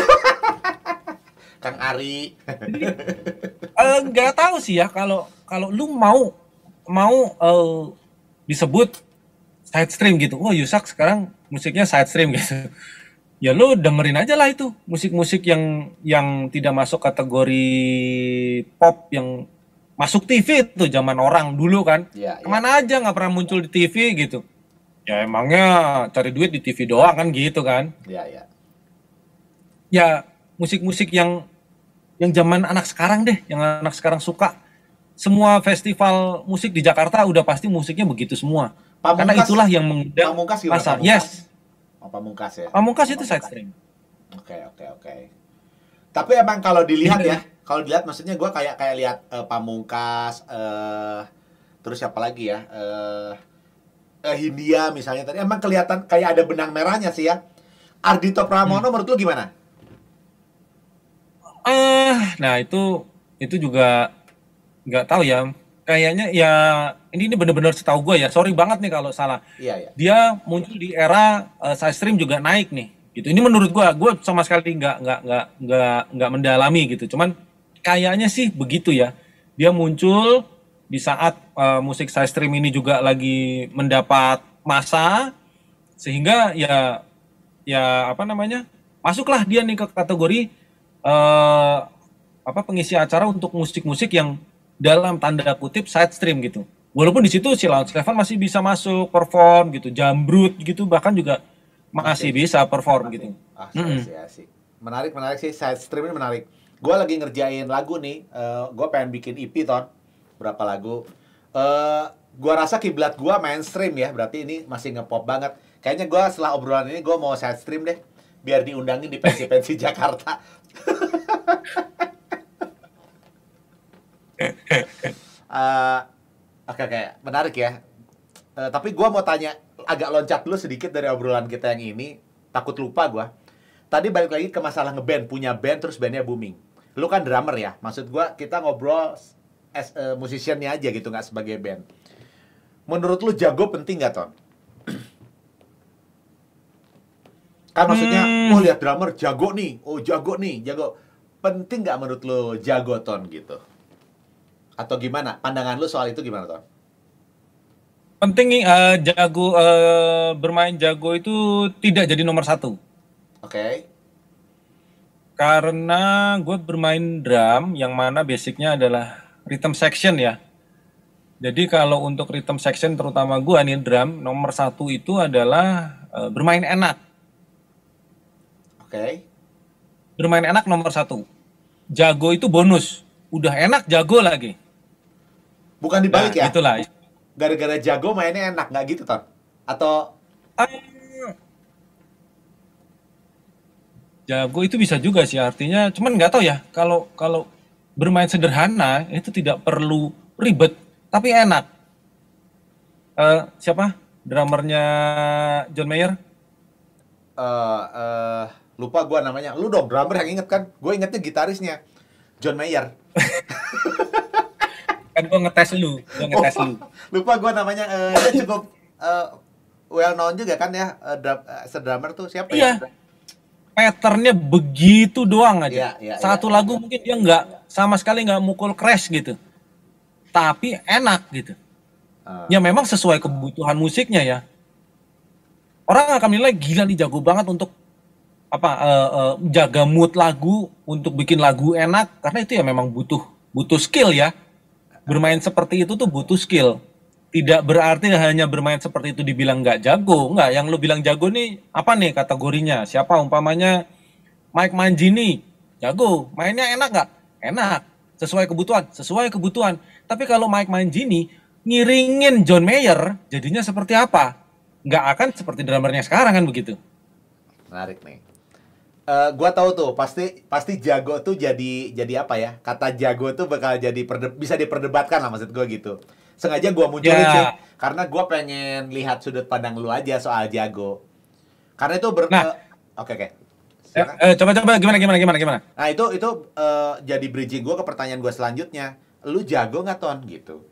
Speaker 2: Kang Ari.
Speaker 1: nggak tahu sih ya kalau lu mau disebut side stream gitu. Oh, Yusak sekarang musiknya side stream gitu. Ya lu dengerin aja lah itu musik-musik yang tidak masuk kategori pop yang masuk TV itu zaman orang dulu kan.
Speaker 2: Iya, iya.
Speaker 1: Kemana aja nggak pernah muncul di TV gitu. Ya emangnya cari duit di TV doang kan gitu kan.
Speaker 2: Iya, iya.
Speaker 1: Ya musik-musik yang zaman anak sekarang deh, yang anak sekarang suka. Semua festival musik di Jakarta udah pasti musiknya begitu semua. Karena
Speaker 2: Pamungkas-
Speaker 1: itulah yang mengundang
Speaker 2: Pamungkas gimana,
Speaker 1: masa.
Speaker 2: Pamungkas?
Speaker 1: Yes,
Speaker 2: Oh, Pamungkas ya.
Speaker 1: Pamungkas itu side stream.
Speaker 2: Oke, oke, oke. Tapi emang kalau dilihat ya, kalau dilihat maksudnya gue kayak lihat Pamungkas, terus siapa lagi ya, Hindia misalnya tadi, emang kelihatan kayak ada benang merahnya sih ya. Ardhito Pramono menurut lu gimana?
Speaker 1: Nah itu juga nggak tahu ya. Kayaknya ya ini bener-bener setahu gue ya. Sorry banget nih kalau salah.
Speaker 2: Iya, iya.
Speaker 1: Dia muncul di era side stream juga naik nih. Gitu. Ini menurut gue sama sekali nggak mendalami gitu. Cuman kayaknya sih begitu ya. Dia muncul di saat musik side stream ini juga lagi mendapat masa, sehingga ya apa namanya, masuklah dia nih ke kategori pengisi acara untuk musik-musik yang dalam tanda kutip side stream gitu. Walaupun di situ si Laut Stefan masih bisa masuk perform gitu, Jambrut gitu bahkan juga masih bisa perform gitu.
Speaker 2: Asik. Menarik sih, side stream ini menarik. Gue lagi ngerjain lagu nih, gue pengen bikin EP, Ton. Berapa lagu. Gue rasa kiblat gue mainstream ya, berarti ini masih ngepop banget. Kayaknya gue setelah obrolan ini gue mau side stream deh, biar diundangin di pensi-pensi Jakarta. Oke, menarik ya. Tapi gue mau tanya, agak loncat dulu sedikit dari obrolan kita yang ini. Takut lupa gue. Tadi balik lagi ke masalah ngeband, punya band terus bandnya booming. Lu kan drummer ya, maksud gue kita ngobrol as a musician-nya aja gitu, nggak sebagai band. Menurut lu jago penting nggak, Ton? Kan maksudnya, oh lihat drummer jago nih, jago. Penting nggak menurut lu jago, Ton, gitu? Atau gimana? Pandangan lu soal itu gimana, Ton?
Speaker 1: Penting jago, bermain jago itu tidak jadi nomor satu.
Speaker 2: Oke.
Speaker 1: Karena gue bermain drum yang mana basicnya adalah rhythm section ya. Jadi kalau untuk rhythm section terutama gue nih drum, nomor satu itu adalah bermain enak.
Speaker 2: Oke.
Speaker 1: Bermain enak nomor satu. Jago itu bonus. Udah enak jago lagi.
Speaker 2: Bukan dibalik ya?
Speaker 1: Itulah.
Speaker 2: Gara-gara jago mainnya enak, nggak gitu, Ton? Atau
Speaker 1: jago itu bisa juga sih artinya, cuman nggak tahu ya kalau bermain sederhana itu tidak perlu ribet tapi enak. Siapa drummernya John Mayer?
Speaker 2: lupa gua namanya. Lu dong drummer yang inget kan? Gue ingetnya gitarisnya John Mayer.
Speaker 1: Kan gue ngetes lu.
Speaker 2: Lupa gua namanya. Dia cukup well known juga kan ya, drummer tuh siapa
Speaker 1: Iya,
Speaker 2: ya?
Speaker 1: patternnya begitu doang aja.
Speaker 2: Iya,
Speaker 1: Satu
Speaker 2: iya.
Speaker 1: lagu mungkin dia nggak sama sekali nggak mukul crash gitu, tapi enak gitu. Ya memang sesuai kebutuhan musiknya ya. Orang akan nilai gila nih jago banget untuk apa jaga mood lagu, untuk bikin lagu enak, karena itu ya memang butuh skill ya. Bermain seperti itu tuh butuh skill. Tidak berarti hanya bermain seperti itu dibilang nggak jago. Nggak, yang lu bilang jago nih apa nih kategorinya? Siapa umpamanya Mike Manjini, jago, mainnya enak nggak? Enak, sesuai kebutuhan, sesuai kebutuhan. Tapi kalau Mike Manjini ngiringin John Mayer, jadinya seperti apa? Nggak akan seperti drummernya sekarang kan begitu.
Speaker 2: Menarik nih. Gua tahu tuh pasti jago tuh jadi apa ya? Kata jago tuh bakal jadi bisa diperdebatkan lah, maksud gua gitu. Sengaja gua munculin
Speaker 1: Ya.
Speaker 2: sih karena gua pengen lihat sudut pandang lu aja soal jago. Karena itu
Speaker 1: Nah.
Speaker 2: Oke. Silakan.
Speaker 1: Coba gimana?
Speaker 2: Nah, itu jadi bridging gua ke pertanyaan gua selanjutnya. Lu jago nggak, Ton? Gitu.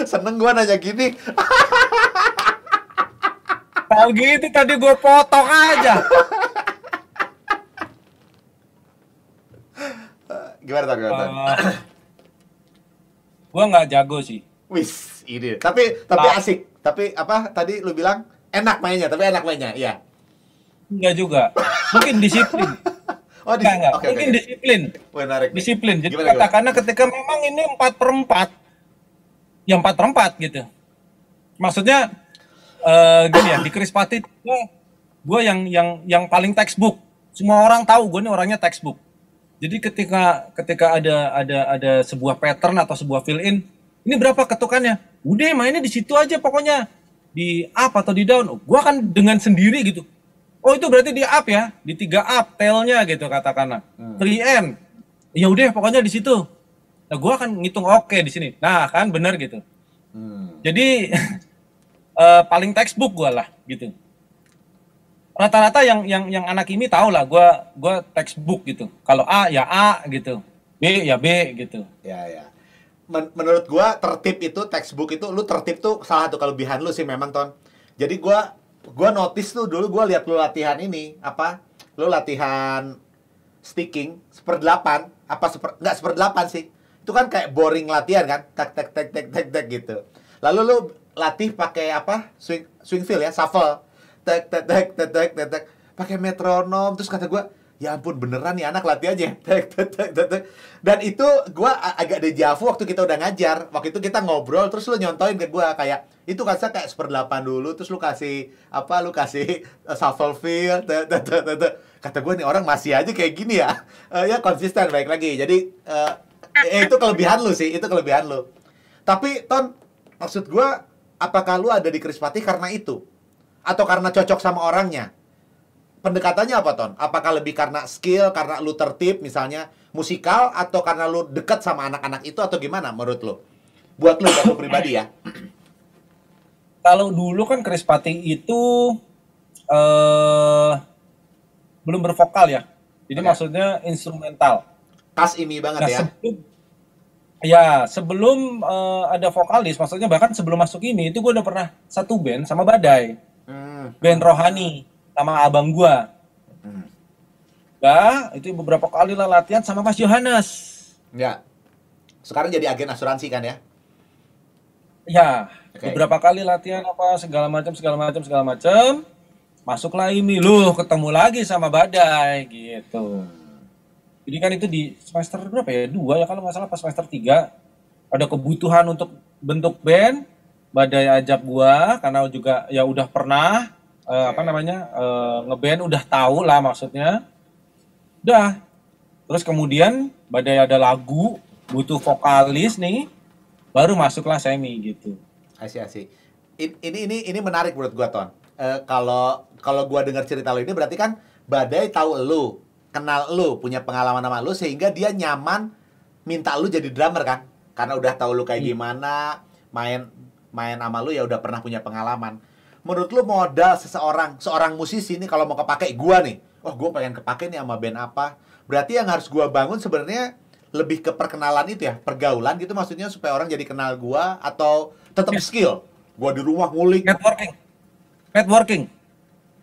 Speaker 2: Seneng gua nanya gini.
Speaker 1: Tahu gitu tadi gue potong aja.
Speaker 2: Gimana, Ton?
Speaker 1: Gue nggak jago sih.
Speaker 2: Wis, ini. Tapi asik. Tapi apa tadi lu bilang enak mainnya, tapi enak mainnya. Iya.
Speaker 1: Enggak juga. Mungkin disiplin.
Speaker 2: Oh,
Speaker 1: Enggak.
Speaker 2: oke.
Speaker 1: Mungkin disiplin.
Speaker 2: Menarik.
Speaker 1: Disiplin. Jadi
Speaker 2: Gimana?
Speaker 1: katakanlah ketika memang ini 4/4, ya 4/4 gitu. Maksudnya gini ya, di Krispati gue yang paling textbook. Semua orang tahu gue ini orangnya textbook. Jadi ketika ada sebuah pattern atau sebuah fill in, ini berapa ketukannya? Udah mainnya di situ aja pokoknya. Di up atau di down, gue akan dengan sendiri gitu. Oh itu berarti di up ya, di 3 up tailnya gitu katakanlah. 3N. Ya udah pokoknya di situ. Nah, gue akan ngitung oke di sini. Nah, kan bener gitu. Jadi paling textbook gue lah gitu. Rata-rata yang anak ini tahu lah gue textbook gitu. Kalau A ya A gitu. B ya B gitu.
Speaker 2: Ya. Menurut gua tertib itu textbook itu lu tertib tuh salah satu kelebihan lu sih memang, Ton. Jadi gua notice tuh dulu gua lihat lu latihan ini apa? Lu latihan sticking 1/8 apa enggak 1/8 sih. Itu kan kayak boring latihan kan? Tak gitu. Lalu lu latih pakai apa? Swing feel ya, shuffle. Tak pakai metronom. Terus kata gua, ya ampun beneran nih anak latihannya. Dan itu gua agak dejavu waktu kita udah ngajar. Waktu itu kita ngobrol terus lu nyontoin ke gua kayak itu kan kayak 1/8 dulu terus lu kasih apa? Lu kasih shuffle feel. Kata gua nih orang masih aja kayak gini ya. Ya konsisten baik lagi. Jadi itu kelebihan lu sih, itu kelebihan lu. Tapi Ton, maksud gua apakah lu ada di Krispati karena itu? Atau karena cocok sama orangnya? Pendekatannya apa, Ton? Apakah lebih karena skill, karena lu tertib misalnya musikal, atau karena lu dekat sama anak-anak itu, atau gimana menurut lu? Buat lu pribadi ya?
Speaker 1: Kalau dulu kan Krispati itu belum bervokal ya. Jadi maksudnya instrumental.
Speaker 2: Tas ini banget ya?
Speaker 1: Sebelum ada vokalis, maksudnya bahkan sebelum masuk ini, itu gue udah pernah satu band sama Badai. Band Rohani. Sama abang gua. Ya, itu beberapa kali lah latihan sama Mas Yohanes.
Speaker 2: Ya. Sekarang jadi agen asuransi kan ya?
Speaker 1: Ya,
Speaker 2: Okay.
Speaker 1: beberapa kali latihan apa segala macam. Masuklah ini lu ketemu lagi sama Badai gitu. Jadi kan itu di semester berapa ya? 2 ya kalau nggak salah pas semester 3 ada kebutuhan untuk bentuk band. Badai ajak gua karena juga ya udah pernah ngeband udah tahu lah maksudnya. Udah. Terus kemudian Badai ada lagu, butuh vokalis nih, baru masuklah Semi gitu.
Speaker 2: Asik. Ini menarik menurut gua, Ton. Kalau gua dengar cerita lu ini berarti kan Badai tahu lu, kenal lu, punya pengalaman sama lu sehingga dia nyaman minta lu jadi drummer kan? Karena udah tahu lu kayak gimana, main sama lu ya udah pernah punya pengalaman. Menurut lu modal seorang musisi nih kalau mau kepake gua nih. Oh, gua pengen kepake nih sama band apa. Berarti yang harus gua bangun sebenarnya lebih ke perkenalan itu ya, pergaulan gitu maksudnya supaya orang jadi kenal gua atau tetap skill? Gua di rumah ngulik.
Speaker 1: Networking.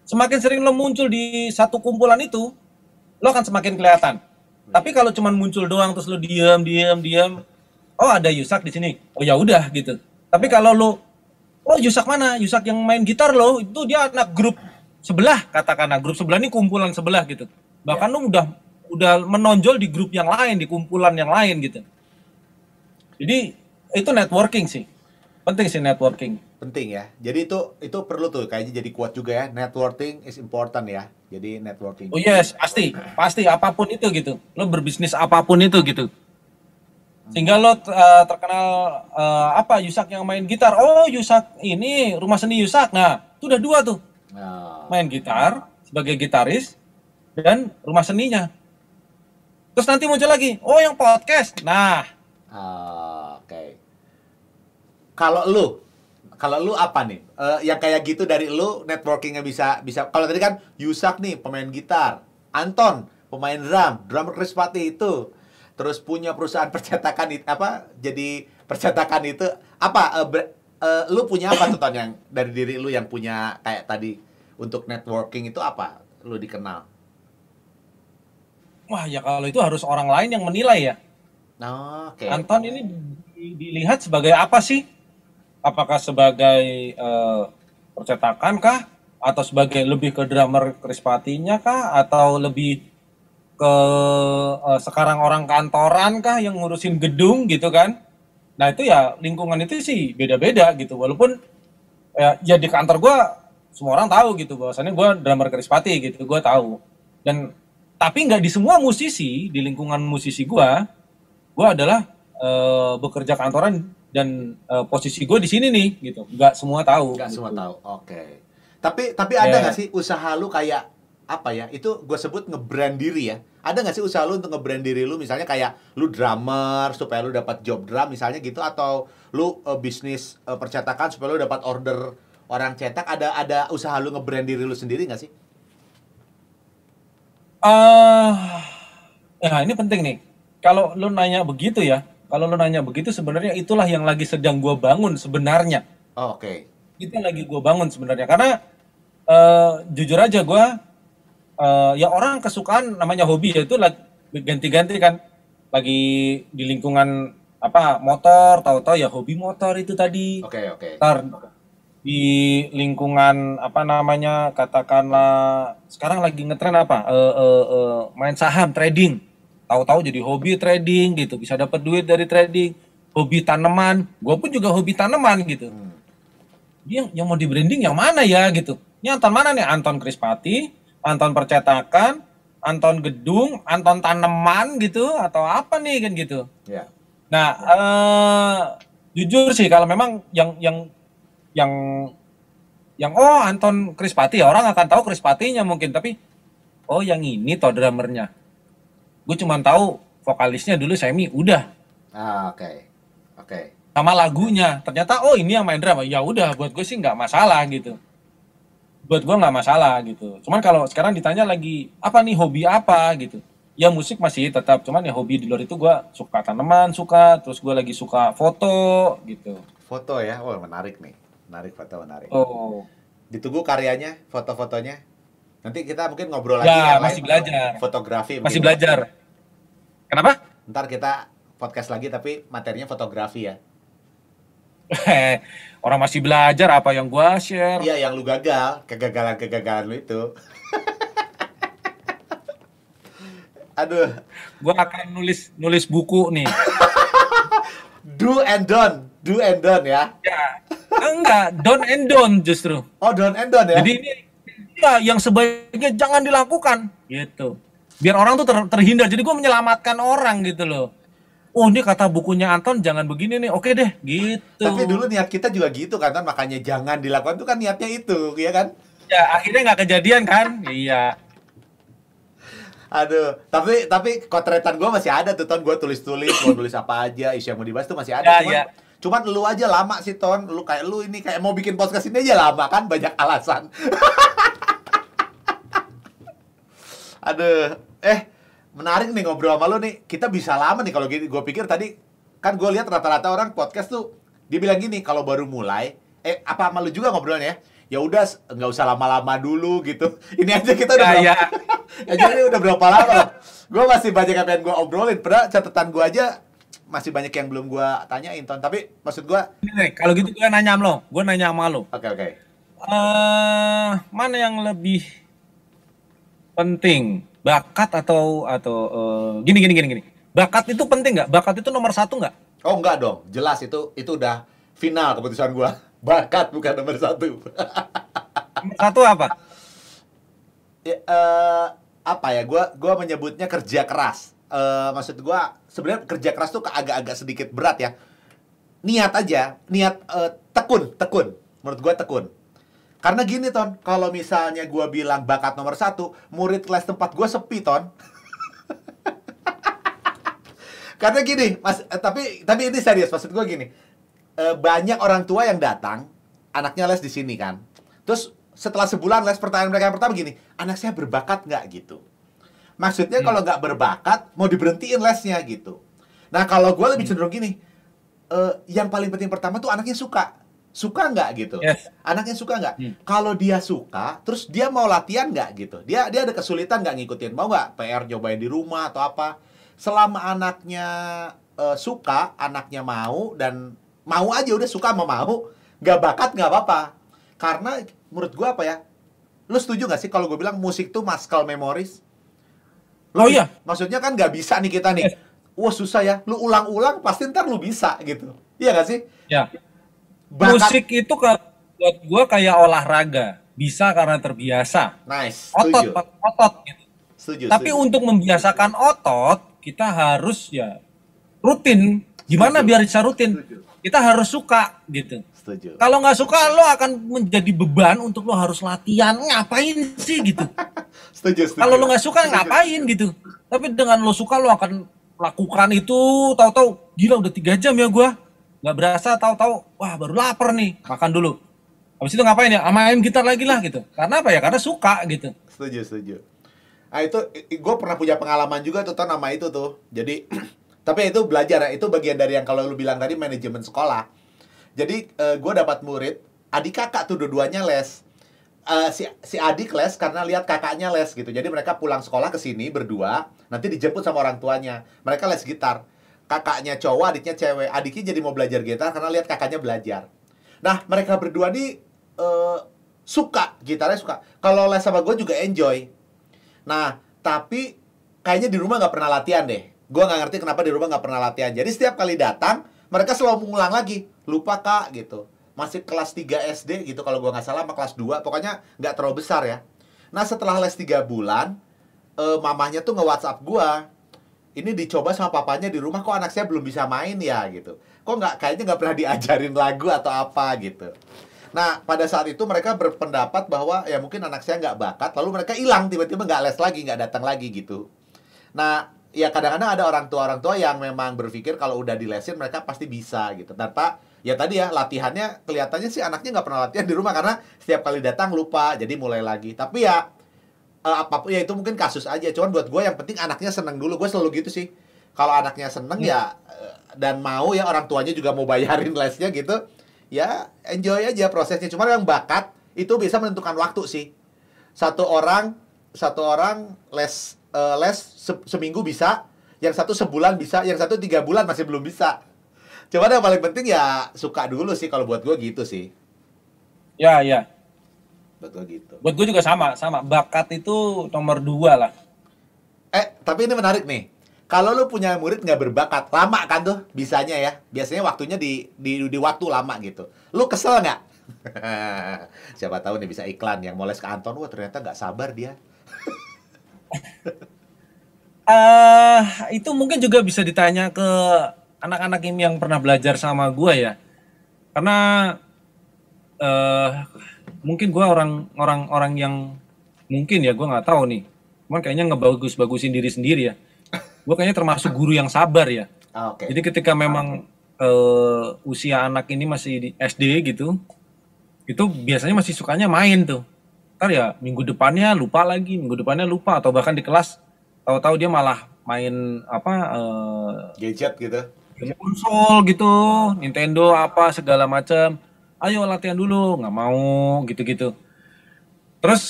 Speaker 1: Semakin sering lo muncul di satu kumpulan itu, lo akan semakin kelihatan. Tapi kalau cuman muncul doang terus lo diam, oh ada Yusak di sini. Oh ya udah gitu. Tapi kalau lo, oh Yusak mana? Yusak yang main gitar lo, itu dia anak grup sebelah, katakanlah grup sebelah ini kumpulan sebelah gitu. Bahkan lo udah menonjol di grup yang lain, di kumpulan yang lain gitu. Jadi itu networking sih. Penting sih networking.
Speaker 2: Penting ya. Jadi itu perlu tuh kayaknya jadi kuat juga ya. Networking is important ya. Jadi networking.
Speaker 1: Oh yes, pasti apapun itu gitu. Lo berbisnis apapun itu gitu. Sehingga lo terkenal apa Yusak yang main gitar. Oh Yusak ini rumah seni Yusak. Nah itu udah dua tuh. Main gitar sebagai gitaris dan rumah seninya. Terus nanti muncul lagi. Oh yang podcast. Nah.
Speaker 2: Oke. Kalau lu apa nih? Yang kayak gitu dari lu networkingnya bisa. Kalau tadi kan Yusak nih pemain gitar, Anton pemain drummer Krispati itu, terus punya perusahaan percetakan itu apa? Jadi percetakan itu apa? Lu punya apa tuh Ton yang dari diri lu yang punya kayak tadi untuk networking itu apa? Lu dikenal?
Speaker 1: Wah ya kalau itu harus orang lain yang menilai ya.
Speaker 2: Oke.
Speaker 1: Anton ini dilihat sebagai apa sih? Apakah sebagai percetakan kah? Atau sebagai lebih ke drummer Krispatinya kah? Atau lebih ke sekarang orang kantoran kah yang ngurusin gedung gitu kan? Nah itu ya lingkungan itu sih beda-beda gitu. Walaupun ya di kantor gue semua orang tahu gitu bahwasannya gue drummer Krispati gitu, gue tahu. Dan tapi nggak di semua musisi, di lingkungan musisi gue adalah bekerja kantoran dan posisi gue di sini nih gitu. Nggak semua tahu.
Speaker 2: Nggak
Speaker 1: gitu.
Speaker 2: semua tahu. Oke. Tapi ada nggak sih usaha lu kayak apa ya? Itu gue sebut nge-brand diri ya. Ada nggak sih usaha lu untuk nge-brand diri lu? Misalnya kayak lu drummer supaya lu dapat job drum misalnya gitu, atau lu bisnis percetakan supaya lu dapat order orang cetak. Ada usaha lu nge-brand diri lu sendiri nggak sih?
Speaker 1: Ya ini penting nih. Kalau lu nanya begitu ya. Kalau lo nanya begitu sebenarnya itulah yang lagi sedang gue bangun sebenarnya.
Speaker 2: Oke.
Speaker 1: Itu yang lagi gue bangun sebenarnya. Karena jujur aja gue, ya orang kesukaan namanya hobi ya itu ganti-ganti kan. Lagi di lingkungan apa motor, tahu-tahu ya hobi motor itu tadi.
Speaker 2: Oke.
Speaker 1: Ntar di lingkungan apa namanya katakanlah sekarang lagi ngetren apa main saham trading. Tahu-tahu jadi hobi trading gitu, bisa dapat duit dari trading. Hobi tanaman, gue pun juga hobi tanaman gitu. Dia yang mau di branding yang mana ya gitu. Ini Anton mana nih? Anton Krispati, Anton percetakan, Anton gedung, Anton tanaman gitu atau apa nih kan gitu.
Speaker 2: Ya.
Speaker 1: Nah, jujur sih kalau memang yang oh Anton Krispati ya orang akan tahu Krispatinya mungkin, tapi oh yang ini toh drummernya. Gue cuma tahu vokalisnya dulu Semi, udah.
Speaker 2: Oke.
Speaker 1: Sama lagunya, ternyata oh ini yang main drum. Ya udah, buat gue sih nggak masalah gitu. Buat gue nggak masalah gitu. Cuman kalau sekarang ditanya lagi, apa nih hobi apa gitu. Ya musik masih tetap, cuman ya hobi di luar itu gue suka tanaman, terus gue lagi suka foto gitu.
Speaker 2: Foto ya, oh menarik nih. Foto menarik.
Speaker 1: Oh.
Speaker 2: Ditunggu karyanya, foto-fotonya. Nanti kita mungkin ngobrol lagi
Speaker 1: Ya,
Speaker 2: yang
Speaker 1: masih
Speaker 2: lain.
Speaker 1: belajar.
Speaker 2: Fotografi.
Speaker 1: Masih
Speaker 2: mungkin.
Speaker 1: belajar. Kenapa?
Speaker 2: Ntar kita podcast lagi tapi materinya fotografi ya.
Speaker 1: Orang masih belajar apa yang gua share.
Speaker 2: Iya, yang lu gagal, kegagalan lu itu. Aduh.
Speaker 1: Gua akan nulis buku nih.
Speaker 2: Do and don't ya.
Speaker 1: Ya, enggak, don and don't justru.
Speaker 2: Oh, don't and don't ya.
Speaker 1: Jadi ini ya yang sebaiknya jangan dilakukan gitu. Biar orang tuh terhindar. Jadi gua menyelamatkan orang gitu loh. Oh, ini kata bukunya Anton jangan begini nih. Oke deh, gitu.
Speaker 2: Tapi dulu niat kita juga gitu kan, makanya jangan dilakukan tuh kan niatnya itu, ya kan?
Speaker 1: Ya, akhirnya nggak kejadian kan? Iya.
Speaker 2: Aduh, tapi kotretan gue masih ada tuh Ton, gue tulis-tulis, mau tulis apa aja, isu yang mau dibahas tuh masih ada. Cuman lu aja lama sih Ton, lu ini kayak mau bikin podcast ini aja lama kan, banyak alasan. Aduh, menarik nih ngobrol sama lu nih. Kita bisa lama nih kalau gini. Gue pikir tadi kan gue lihat rata-rata orang podcast tuh dia bilang gini kalau baru mulai, apa sama lu juga ngobrolnya ya? Ya udah nggak usah lama-lama dulu gitu. Ini aja kita udah
Speaker 1: Ya,
Speaker 2: jadi udah berapa lama? Gue masih banyak yang pengen gue obrolin. Padahal catatan gue aja masih banyak yang belum gue tanyain, Ton. Tapi maksud gue,
Speaker 1: nih, kalau gitu gue nanya sama lo, gue nanya sama lo.
Speaker 2: oke.
Speaker 1: Mana yang lebih penting, bakat atau gini. Bakat itu penting nggak? Bakat itu nomor satu nggak?
Speaker 2: Oh enggak dong, jelas itu udah final keputusan gue. Bakat bukan nomor satu.
Speaker 1: Nomor satu apa?
Speaker 2: Ya, apa ya? Gua menyebutnya kerja keras. Maksud gua sebenarnya kerja keras tuh agak-agak sedikit berat ya. Niat aja, tekun. Menurut gua tekun. Karena gini Ton, kalau misalnya gua bilang bakat nomor satu, murid kelas tempat gua sepi Ton. Karena gini, tapi ini serius, maksud gua gini. Banyak orang tua yang datang, anaknya les di sini kan. Terus setelah sebulan les, pertanyaan mereka yang pertama gini, anak saya berbakat nggak gitu? Maksudnya kalau nggak berbakat, mau diberhentiin lesnya gitu. Nah kalau gue lebih cenderung gini, yang paling penting pertama tuh anaknya suka nggak gitu?
Speaker 1: Yes.
Speaker 2: Anaknya suka nggak? Kalau dia suka, terus dia mau latihan nggak gitu? Dia ada kesulitan nggak ngikutin? Mau nggak PR cobain di rumah atau apa? Selama anaknya suka, anaknya mau dan mau aja udah suka sama mau, nggak bakat nggak apa-apa. Karena menurut gue apa ya? Lu setuju nggak sih kalau gue bilang musik tuh muscle memories?
Speaker 1: Oh iya.
Speaker 2: Maksudnya kan nggak bisa nih kita nih.
Speaker 1: Yes.
Speaker 2: Wah susah ya. Lu ulang-ulang pasti ntar lu bisa gitu. Iya nggak sih?
Speaker 1: Ya.
Speaker 2: Bakat.
Speaker 1: Musik itu buat gue kayak olahraga, bisa karena terbiasa.
Speaker 2: Nice.
Speaker 1: Otot gitu.
Speaker 2: Setuju.
Speaker 1: Tapi untuk membiasakan otot, kita harus ya rutin. Gimana
Speaker 2: Setuju.
Speaker 1: biar bisa rutin?
Speaker 2: Setuju.
Speaker 1: Kita harus suka gitu.
Speaker 2: Setuju.
Speaker 1: Kalau nggak suka, lo akan menjadi beban untuk lo harus latihan. Ngapain sih gitu?
Speaker 2: Setuju.
Speaker 1: Kalau lo nggak suka, ngapain gitu? Tapi dengan lo suka, lo akan lakukan itu. Tahu-tahu, gila udah 3 jam ya gua. Nggak berasa, tahu-tahu, wah baru lapar nih. Makan dulu. Habis itu ngapain ya? Main gitar lagi lah gitu. Karena apa ya? Karena suka gitu.
Speaker 2: Setuju. Nah itu gue pernah punya pengalaman juga tuh nama itu tuh. Jadi tapi itu belajar ya. Itu bagian dari yang kalau lu bilang tadi manajemen sekolah. Jadi gue dapat murid, adik kakak tuh dua-duanya les. Si adik les karena lihat kakaknya les gitu. Jadi mereka pulang sekolah ke sini berdua, nanti dijemput sama orang tuanya. Mereka les gitar. Kakaknya cowok, adiknya cewek. Adiknya jadi mau belajar gitar karena lihat kakaknya belajar. Nah, mereka berdua nih suka, gitarnya suka. Kalau les sama gue juga enjoy. Nah, tapi kayaknya di rumah nggak pernah latihan deh. Gue nggak ngerti kenapa di rumah nggak pernah latihan. Jadi setiap kali datang, mereka selalu mengulang lagi. Lupa kak gitu. Masih kelas 3 SD gitu kalau gue nggak salah, sama kelas 2. Pokoknya nggak terlalu besar ya. Nah setelah les 3 bulan, mamahnya tuh nge-WhatsApp gue. Ini dicoba sama papanya di rumah, kok anak saya belum bisa main ya gitu. Kok kayaknya nggak pernah diajarin lagu atau apa gitu. Nah pada saat itu mereka berpendapat bahwa ya mungkin anak saya nggak bakat. Lalu mereka hilang, tiba-tiba nggak les lagi, nggak datang lagi gitu. Nah ya kadang-kadang ada orang tua yang memang berpikir kalau udah dilesin mereka pasti bisa gitu. Tanpa ya tadi ya latihannya kelihatannya sih anaknya nggak pernah latihan di rumah karena setiap kali datang lupa, jadi mulai lagi. Tapi ya apapun ya itu mungkin kasus aja. Cuman buat gue yang penting anaknya seneng dulu. Gue selalu gitu sih. Kalau anaknya seneng ya dan mau ya orang tuanya juga mau bayarin lesnya gitu, ya enjoy aja prosesnya. Cuman yang bakat itu bisa menentukan waktu sih. Satu orang les seminggu bisa, yang satu sebulan bisa, yang satu 3 bulan masih belum bisa. Cuman yang paling penting ya suka dulu sih kalau buat gue gitu sih.
Speaker 1: Ya.
Speaker 2: Buat gue gitu.
Speaker 1: Buat gue juga sama. Bakat itu nomor 2 lah.
Speaker 2: Tapi ini menarik nih. Kalau lu punya murid nggak berbakat, lama kan tuh bisanya ya. Biasanya waktunya di waktu lama gitu. Lu kesel nggak? Siapa tahu nih bisa iklan yang mau les ke Anton. Wah ternyata nggak sabar dia.
Speaker 1: Itu mungkin juga bisa ditanya ke anak-anak ini yang pernah belajar sama gue ya. Karena mungkin gue orang yang mungkin ya gue nggak tahu nih. Cuman kayaknya ngebagusin diri sendiri ya. Gue kayaknya termasuk guru yang sabar ya.
Speaker 2: Okay.
Speaker 1: Jadi ketika memang usia anak ini masih di SD gitu, itu biasanya masih sukanya main tuh. Ntar ya minggu depannya lupa lagi, minggu depannya lupa, atau bahkan di kelas tahu-tahu dia malah main
Speaker 2: Gadget gitu.
Speaker 1: konsol gitu, Nintendo apa segala macam. Ayo latihan dulu, nggak mau gitu-gitu. Terus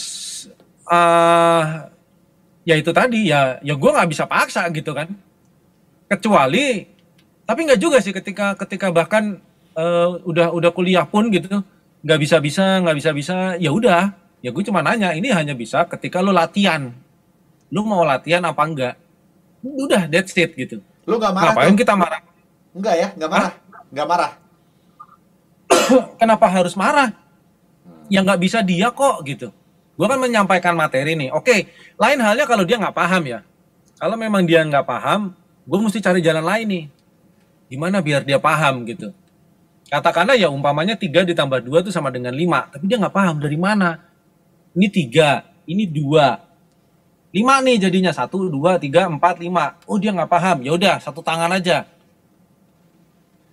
Speaker 1: ya itu tadi ya gue nggak bisa paksa gitu kan. Kecuali, tapi nggak juga sih ketika bahkan udah kuliah pun gitu, nggak bisa, ya udah, ya gue cuma nanya, ini hanya bisa ketika lo latihan, lo mau latihan apa enggak, udah that's it gitu.
Speaker 2: Lu nggak marah
Speaker 1: Ngapain
Speaker 2: tuh?
Speaker 1: kita marah?
Speaker 2: Enggak ya, nggak marah. Nggak marah.
Speaker 1: Kenapa harus marah? Ya nggak bisa dia kok gitu. Gue kan menyampaikan materi nih. Oke, lain halnya kalau dia nggak paham ya. Kalau memang dia nggak paham, gue mesti cari jalan lain nih. Gimana biar dia paham gitu. Katakanlah ya umpamanya 3 ditambah 2 itu sama dengan 5. Tapi dia nggak paham dari mana. Ini 3, ini 2. 5 nih jadinya. 1, 2, 3, 4, 5. Oh dia nggak paham. Ya udah satu tangan aja.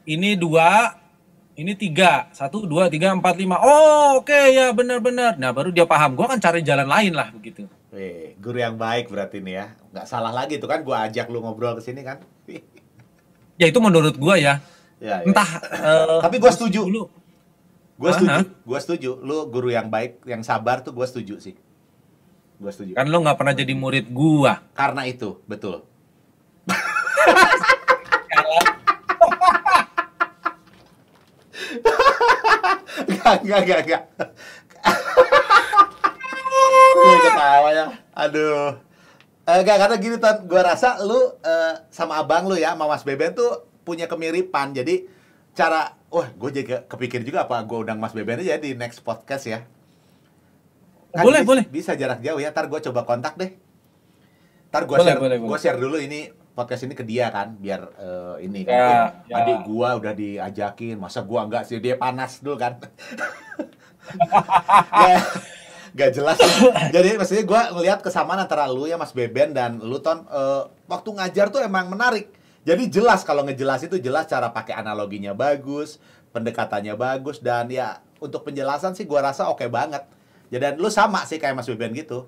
Speaker 1: Ini 2, ini 3. 1, 2, 3, 4, 5. Oh oke, ya benar-benar. Nah baru dia paham. Gue akan cari jalan lain lah begitu.
Speaker 2: Wih, guru yang baik berarti nih ya. Nggak salah lagi tuh kan gua ajak lu ngobrol ke sini kan.
Speaker 1: Ya itu menurut gue ya.
Speaker 2: Ya, ya.
Speaker 1: Entah.
Speaker 2: Tapi gua setuju.
Speaker 1: Dulu.
Speaker 2: Gua setuju. Lu guru yang baik, yang sabar tuh gua setuju sih. Gua setuju.
Speaker 1: Kan lo nggak pernah jadi murid gua.
Speaker 2: Karena itu, betul. Enggak. Ketawa ya. Aduh. Enggak, karena gini Ton, gue rasa lu sama abang lu ya, sama Mas Beben tuh punya kemiripan. Jadi wah gue jadi kepikir juga apa gue undang Mas Beben aja di next podcast ya. Kan
Speaker 1: Boleh.
Speaker 2: Bisa jarak jauh ya, ntar gue coba kontak deh. Ntar gue share dulu ini podcast ini ke dia kan, biar ini kan.
Speaker 1: Ya.
Speaker 2: Adik gue udah diajakin, masa gue enggak sih, dia panas dulu kan. Gak jelas. Jadi maksudnya gue ngelihat kesamaan antara lu ya Mas Beben dan lu Ton, waktu ngajar tuh emang menarik. Jadi jelas, kalau ngejelas itu jelas, cara pakai analoginya bagus, pendekatannya bagus, dan ya untuk penjelasan sih gue rasa oke banget. Jadi lu sama sih kayak Mas Beben gitu.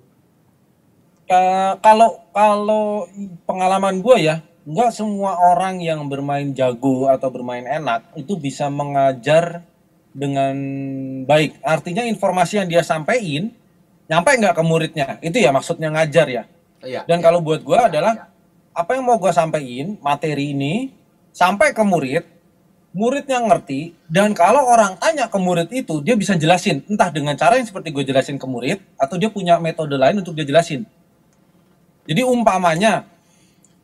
Speaker 1: Kalau pengalaman gue ya, nggak semua orang yang bermain jago atau bermain enak itu bisa mengajar dengan baik. Artinya informasi yang dia sampaikan nyampe nggak ke muridnya, itu ya maksudnya ngajar ya.
Speaker 2: Iya.
Speaker 1: Dan kalau buat gue adalah apa yang mau gue sampaikan, materi ini sampai ke muridnya ngerti, dan kalau orang tanya ke murid itu dia bisa jelasin, entah dengan cara yang seperti gue jelasin ke murid atau dia punya metode lain untuk dia jelasin. Jadi umpamanya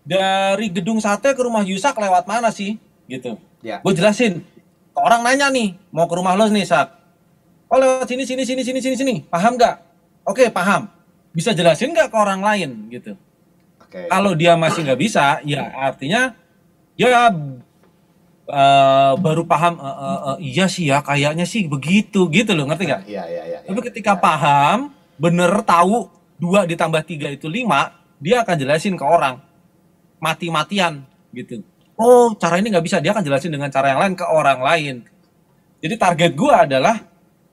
Speaker 1: dari gedung sate ke rumah Yusak lewat mana sih gitu.
Speaker 2: Ya.
Speaker 1: Gue jelasin. Orang nanya nih, mau ke rumah lo nih, Sak. Oh lewat sini. Paham nggak? Oke, paham. Bisa jelasin nggak ke orang lain gitu.
Speaker 2: Oke.
Speaker 1: Kalau dia masih nggak bisa, ya artinya ya baru paham. Iya sih ya, kayaknya sih begitu gitu loh, ngerti nggak?
Speaker 2: Iya.
Speaker 1: Tapi ketika paham, bener tahu 2 ditambah 3 itu 5, dia akan jelasin ke orang mati-matian gitu. Oh cara ini nggak bisa, dia akan jelasin dengan cara yang lain ke orang lain. Jadi target gue adalah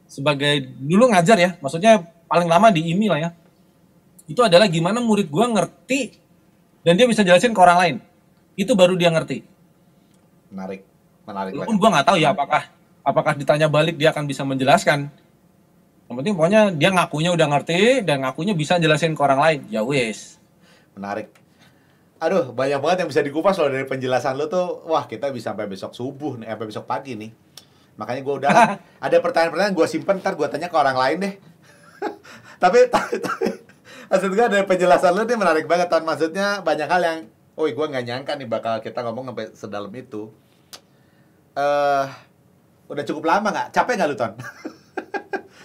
Speaker 1: sebagai dulu ngajar ya, maksudnya paling lama di IMI lah ya, itu adalah gimana murid gue ngerti dan dia bisa jelasin ke orang lain, itu baru dia ngerti.
Speaker 2: Menarik
Speaker 1: Walaupun gue nggak tahu ya apakah ditanya balik dia akan bisa menjelaskan. Yang penting pokoknya dia ngakunya udah ngerti dan ngakunya bisa jelasin ke orang lain, ya wes.
Speaker 2: Menarik. Aduh, banyak banget yang bisa dikupas loh dari penjelasan lu tuh. Wah, kita bisa sampai besok subuh nih, sampai besok pagi nih. Makanya gue udah ada pertanyaan-pertanyaan gue simpen, ntar gue tanya ke orang lain deh. tapi maksud gue dari penjelasan lu nih menarik banget, Ton. Maksudnya banyak hal yang, gue nggak nyangka nih bakal kita ngomong sampai sedalam itu. Udah cukup lama nggak? Capek nggak lu, Ton?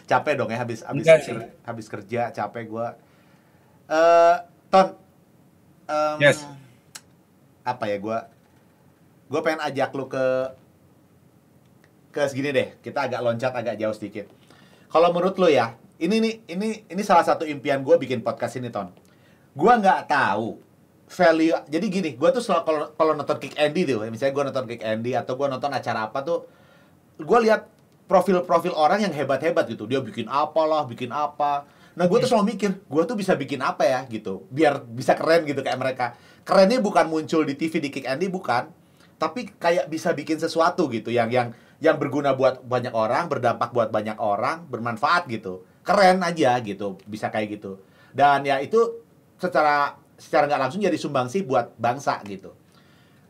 Speaker 2: Capek dong ya, habis kerja, capek gue. Ton,
Speaker 1: Yes.
Speaker 2: apa ya, gue pengen ajak lu ke segini deh, kita agak loncat agak jauh sedikit. Kalau menurut lu ya, ini salah satu impian gue bikin podcast ini, Ton. Gue nggak tahu value. Jadi gini, gue tuh selalu kalau nonton Kick Andy tuh, misalnya gue nonton Kick Andy atau gue nonton acara apa tuh, gue lihat profil-profil orang yang hebat-hebat gitu. Dia bikin apa. Nah, gue tuh selalu mikir, gue tuh bisa bikin apa ya gitu, biar bisa keren gitu kayak mereka. Kerennya bukan muncul di TV di Kick Andy, bukan, tapi kayak bisa bikin sesuatu gitu yang berguna buat banyak orang, berdampak buat banyak orang, bermanfaat gitu. Keren aja gitu, bisa kayak gitu. Dan ya itu secara nggak langsung jadi sumbangsi buat bangsa gitu.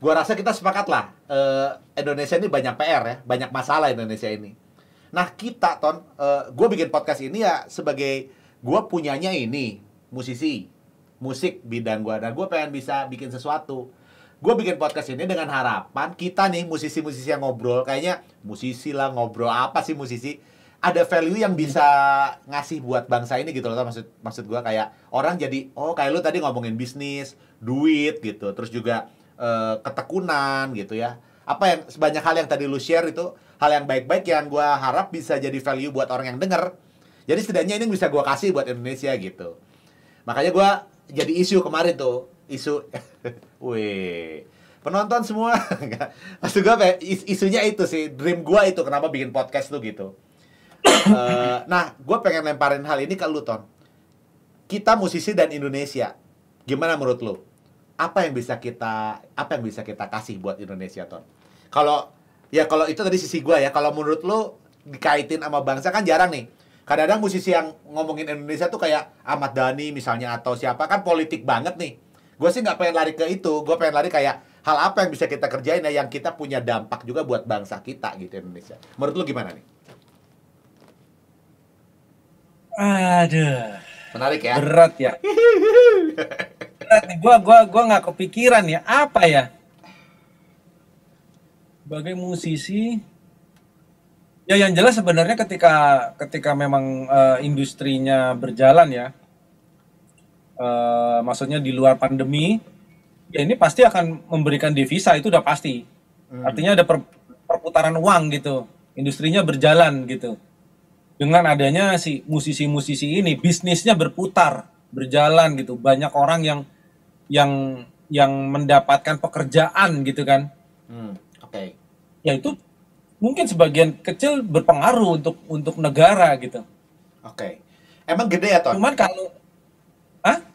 Speaker 2: Gua rasa kita sepakat lah, Indonesia ini banyak PR ya, banyak masalah Indonesia ini. Nah kita, gue bikin podcast ini ya sebagai gue punyanya ini, musisi, musik bidang gue, dan gue pengen bisa bikin sesuatu. Gue bikin podcast ini dengan harapan kita nih musisi-musisi yang ngobrol, kayaknya musisi lah ngobrol apa sih musisi, ada value yang bisa ngasih buat bangsa ini gitu loh. Maksud gue kayak orang jadi, oh kayak lu tadi ngomongin bisnis, duit gitu, terus juga ketekunan gitu ya. Apa yang banyak hal yang tadi lu share itu hal yang baik-baik yang gue harap bisa jadi value buat orang yang denger. Jadi setidaknya ini bisa gue kasih buat Indonesia gitu. Makanya gue jadi isu kemarin tuh, isu weh, penonton semua. Maksud gue isunya itu sih, dream gue itu kenapa bikin podcast tuh gitu. Nah, gue pengen lemparin hal ini ke lu, Ton. Kita musisi dan Indonesia, gimana menurut lu? Apa yang bisa kita kasih buat Indonesia, Ton? Kalau itu tadi sisi gue ya. Kalau menurut lu dikaitin sama bangsa kan jarang nih. Kadang-kadang musisi yang ngomongin Indonesia tuh kayak Ahmad Dhani misalnya atau siapa, kan politik banget nih. Gue sih nggak pengen lari ke itu. Gue pengen lari kayak hal apa yang bisa kita kerjain ya, yang kita punya dampak juga buat bangsa kita gitu, Indonesia. Menurut lu gimana nih?
Speaker 1: Aduh,
Speaker 2: Menarik ya?
Speaker 1: berat ya. Berat nih. Gua nggak kepikiran ya apa ya. Sebagai musisi, ya yang jelas sebenarnya ketika memang industrinya berjalan ya, maksudnya di luar pandemi, ya ini pasti akan memberikan devisa, itu udah pasti. Artinya ada perputaran uang gitu, industrinya berjalan gitu. Dengan adanya si musisi-musisi ini, bisnisnya berjalan gitu. Banyak orang yang mendapatkan pekerjaan gitu kan.
Speaker 2: Oke.
Speaker 1: Ya itu mungkin sebagian kecil berpengaruh untuk negara gitu.
Speaker 2: Oke. Emang gede ya, Ton?
Speaker 1: Cuman kalau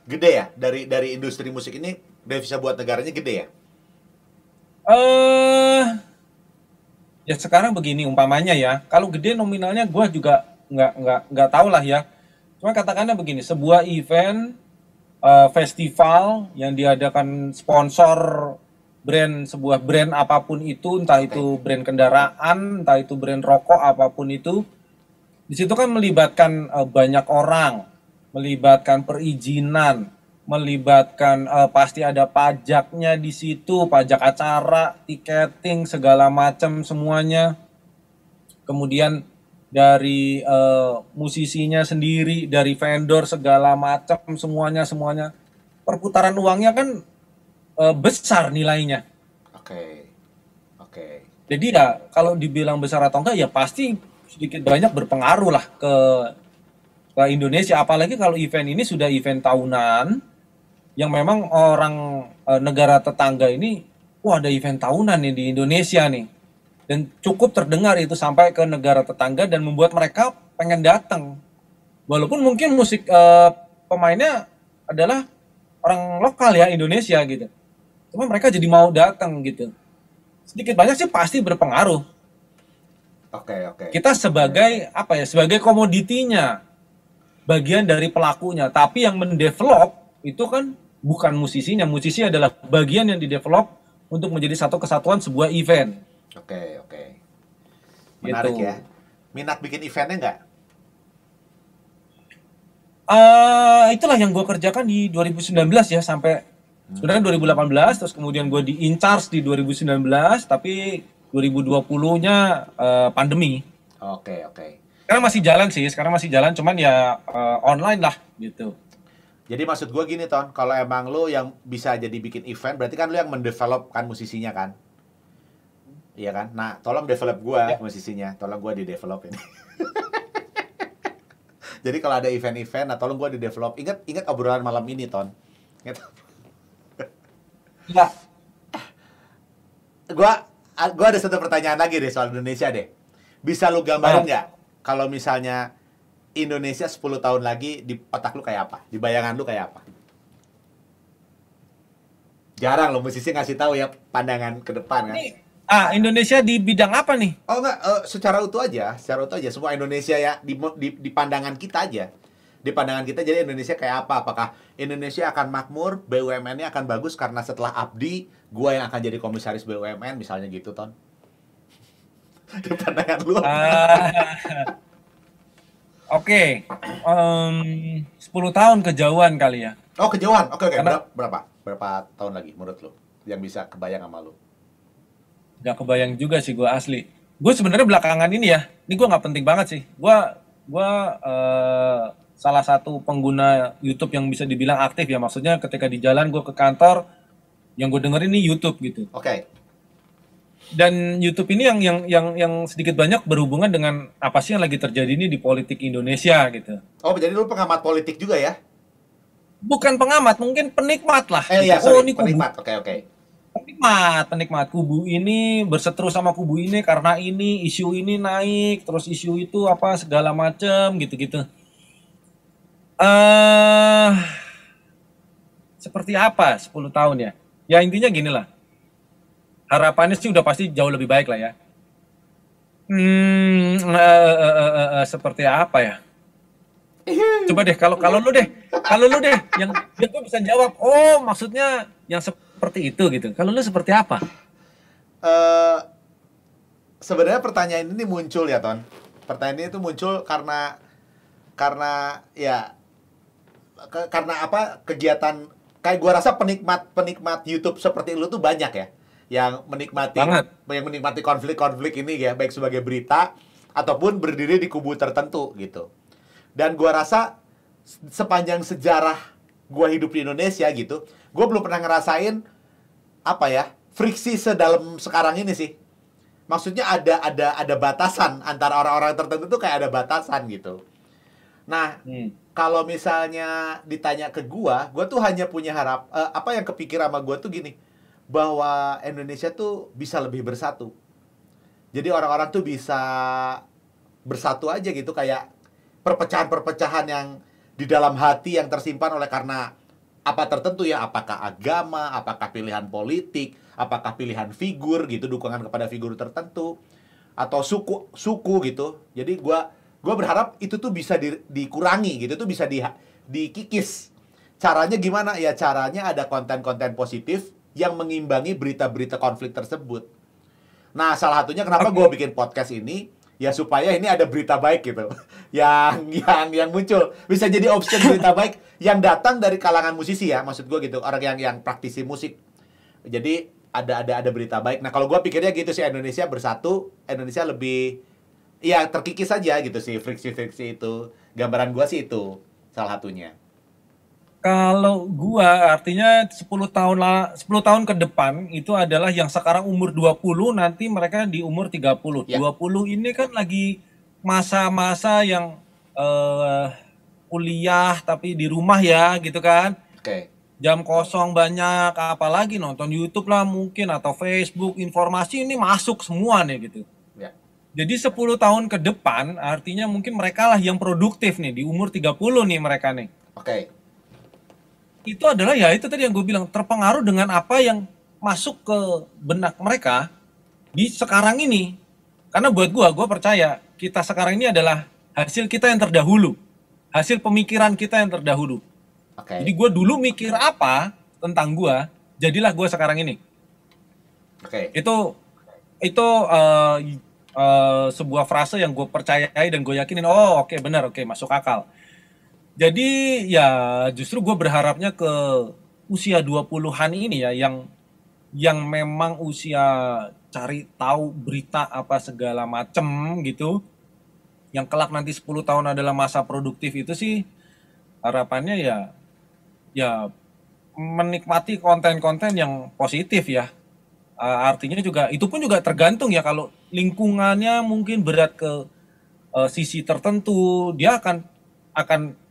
Speaker 2: Gede ya? Dari industri musik ini devisa buat negaranya gede ya?
Speaker 1: Ya sekarang begini umpamanya ya, kalau gede nominalnya gue juga nggak tahu lah ya. Cuma katakanlah begini, sebuah event festival yang diadakan sponsor sebuah brand apapun itu, entah itu brand kendaraan, entah itu brand rokok, apapun itu, di situ kan melibatkan banyak orang, melibatkan perizinan, melibatkan pasti ada pajaknya di situ, pajak acara, tiketing, segala macam semuanya. Kemudian dari musisinya sendiri, dari vendor segala macam semuanya. Perputaran uangnya kan besar nilainya.
Speaker 2: Oke.
Speaker 1: Jadi ya kalau dibilang besar atau enggak ya pasti sedikit banyak berpengaruh lah ke Indonesia. Apalagi kalau event ini sudah event tahunan, yang memang orang negara tetangga ini, ada event tahunan nih di Indonesia nih, dan cukup terdengar itu sampai ke negara tetangga dan membuat mereka pengen datang, walaupun mungkin musik pemainnya adalah orang lokal ya Indonesia gitu, cuma mereka jadi mau datang gitu. Sedikit banyak sih pasti berpengaruh.
Speaker 2: Oke.
Speaker 1: Kita sebagai sebagai komoditinya, bagian dari pelakunya, tapi yang mendevelop itu kan bukan musisinya. Musisi adalah bagian yang didevelop untuk menjadi satu kesatuan sebuah event.
Speaker 2: Oke. Menarik
Speaker 1: gitu.
Speaker 2: ya. Minat bikin eventnya nggak?
Speaker 1: Itulah yang gue kerjakan di 2019 ya, sampai sebenarnya 2018, terus kemudian gue di in charge di 2019, tapi 2020-nya pandemi.
Speaker 2: Oke.
Speaker 1: Sekarang masih jalan, cuman ya online lah gitu.
Speaker 2: Jadi maksud gue gini, Ton, kalau emang lu yang bisa jadi bikin event, berarti kan lu yang mendevelop kan musisinya kan? Iya kan? Nah, tolong develop gue musisinya, tolong gue di-develop ini. Jadi kalau ada event-event, nah tolong gue di-develop. Ingat obrolan malam ini, Ton. Ingat.
Speaker 1: Ya.
Speaker 2: Gua ada satu pertanyaan lagi deh soal Indonesia deh. Bisa lu gambarin nggak kalau misalnya Indonesia 10 tahun lagi di otak lu kayak apa? Di bayangan lu kayak apa? Jarang loh musisi ngasih tahu ya pandangan ke depan kan.
Speaker 1: Indonesia di bidang apa nih?
Speaker 2: Oh enggak, secara utuh aja. Semua Indonesia ya di pandangan kita aja. Di pandangan kita jadi Indonesia kayak apa? Apakah Indonesia akan makmur, BUMN-nya akan bagus karena setelah Abdi, gua yang akan jadi komisaris BUMN misalnya gitu, Ton. Di pandangan lu.
Speaker 1: Oke. 10 tahun kejauhan kali ya.
Speaker 2: Oh, kejauhan. Oke.
Speaker 1: Karena-
Speaker 2: Berapa tahun lagi menurut lu yang bisa kebayang sama lu?
Speaker 1: Gak kebayang juga sih gue asli. Gue sebenarnya belakangan ini ya, ini gue nggak penting banget sih. Gue salah satu pengguna YouTube yang bisa dibilang aktif ya. Maksudnya ketika di jalan gue ke kantor, yang gue dengerin ini YouTube gitu.
Speaker 2: Oke.
Speaker 1: Dan YouTube ini yang sedikit banyak berhubungan dengan apa sih yang lagi terjadi ini di politik Indonesia gitu.
Speaker 2: Oh, jadi lu pengamat politik juga ya?
Speaker 1: Bukan pengamat, mungkin penikmat lah.
Speaker 2: Iya,
Speaker 1: Gitu.
Speaker 2: sorry,
Speaker 1: Ini kubu
Speaker 2: penikmat. Oke.
Speaker 1: penikmat kubu ini berseteru sama kubu ini karena ini isu ini naik, terus isu itu apa segala macem gitu-gitu. Seperti apa 10 tahun ya? Ya intinya gini lah. Harapannya sih udah pasti jauh lebih baik lah ya. Seperti apa ya? Coba deh kalau lu deh yang gue bisa jawab. Oh, maksudnya yang seperti itu gitu. Kalau lu seperti apa?
Speaker 2: Sebenarnya pertanyaan ini muncul ya, Ton. Pertanyaan ini tuh muncul karena ya karena apa kegiatan kayak gua rasa penikmat YouTube seperti lu tuh banyak ya yang menikmati konflik-konflik ini ya, baik sebagai berita ataupun berdiri di kubu tertentu gitu. Dan gua rasa sepanjang sejarah gua hidup di Indonesia gitu, gua belum pernah ngerasain apa ya, friksi sedalam sekarang ini sih. Maksudnya ada batasan antara orang-orang tertentu tuh kayak ada batasan gitu. Nah, kalau misalnya ditanya ke gua tuh hanya punya apa yang kepikiran sama gua tuh gini, bahwa Indonesia tuh bisa lebih bersatu. Jadi orang-orang tuh bisa bersatu aja gitu, kayak perpecahan-perpecahan yang di dalam hati yang tersimpan oleh karena apa tertentu ya, apakah agama, apakah pilihan politik, apakah pilihan figur gitu, dukungan kepada figur tertentu atau suku gitu. Jadi gua berharap itu tuh bisa dikurangi gitu, tuh bisa dikikis. Caranya gimana? Ya caranya ada konten-konten positif yang mengimbangi berita-berita konflik tersebut. Nah, salah satunya kenapa gue bikin podcast ini ya supaya ini ada berita baik gitu. yang muncul bisa jadi option berita baik yang datang dari kalangan musisi ya, maksud gue gitu, orang yang praktisi musik. Jadi ada berita baik. Nah, kalau gue pikirnya gitu sih, Indonesia bersatu, Indonesia lebih ya terkikis aja gitu sih, friksi-friksi itu. Gambaran gua sih itu salah satunya.
Speaker 1: Kalau gua artinya 10 tahun ke depan itu adalah yang sekarang umur 20, nanti mereka di umur 30.
Speaker 2: Ya.
Speaker 1: 20 ini kan lagi masa-masa yang kuliah tapi di rumah ya gitu kan.
Speaker 2: Oke.
Speaker 1: Jam kosong banyak, apalagi nonton YouTube lah mungkin atau Facebook, informasi ini masuk semua nih gitu.
Speaker 2: Ya.
Speaker 1: Jadi 10 tahun ke depan artinya mungkin mereka lah yang produktif nih di umur 30 nih mereka nih.
Speaker 2: Oke.
Speaker 1: Itu adalah ya itu tadi yang gue bilang, terpengaruh dengan apa yang masuk ke benak mereka di sekarang ini. Karena buat gue percaya kita sekarang ini adalah hasil kita yang terdahulu, hasil pemikiran kita yang terdahulu.
Speaker 2: Oke.
Speaker 1: Jadi gue dulu mikir apa tentang gue, jadilah gue sekarang ini.
Speaker 2: Oke.
Speaker 1: Itu sebuah frase yang gue percayai dan gue yakinin, oh oke, benar, oke, masuk akal. Jadi ya justru gue berharapnya ke usia 20-an ini ya, yang memang usia cari tahu berita apa segala macem gitu, yang kelak nanti 10 tahun adalah masa produktif itu sih, harapannya ya menikmati konten-konten yang positif ya. Artinya juga, itu pun juga tergantung ya, kalau lingkungannya mungkin berat ke sisi tertentu, dia akan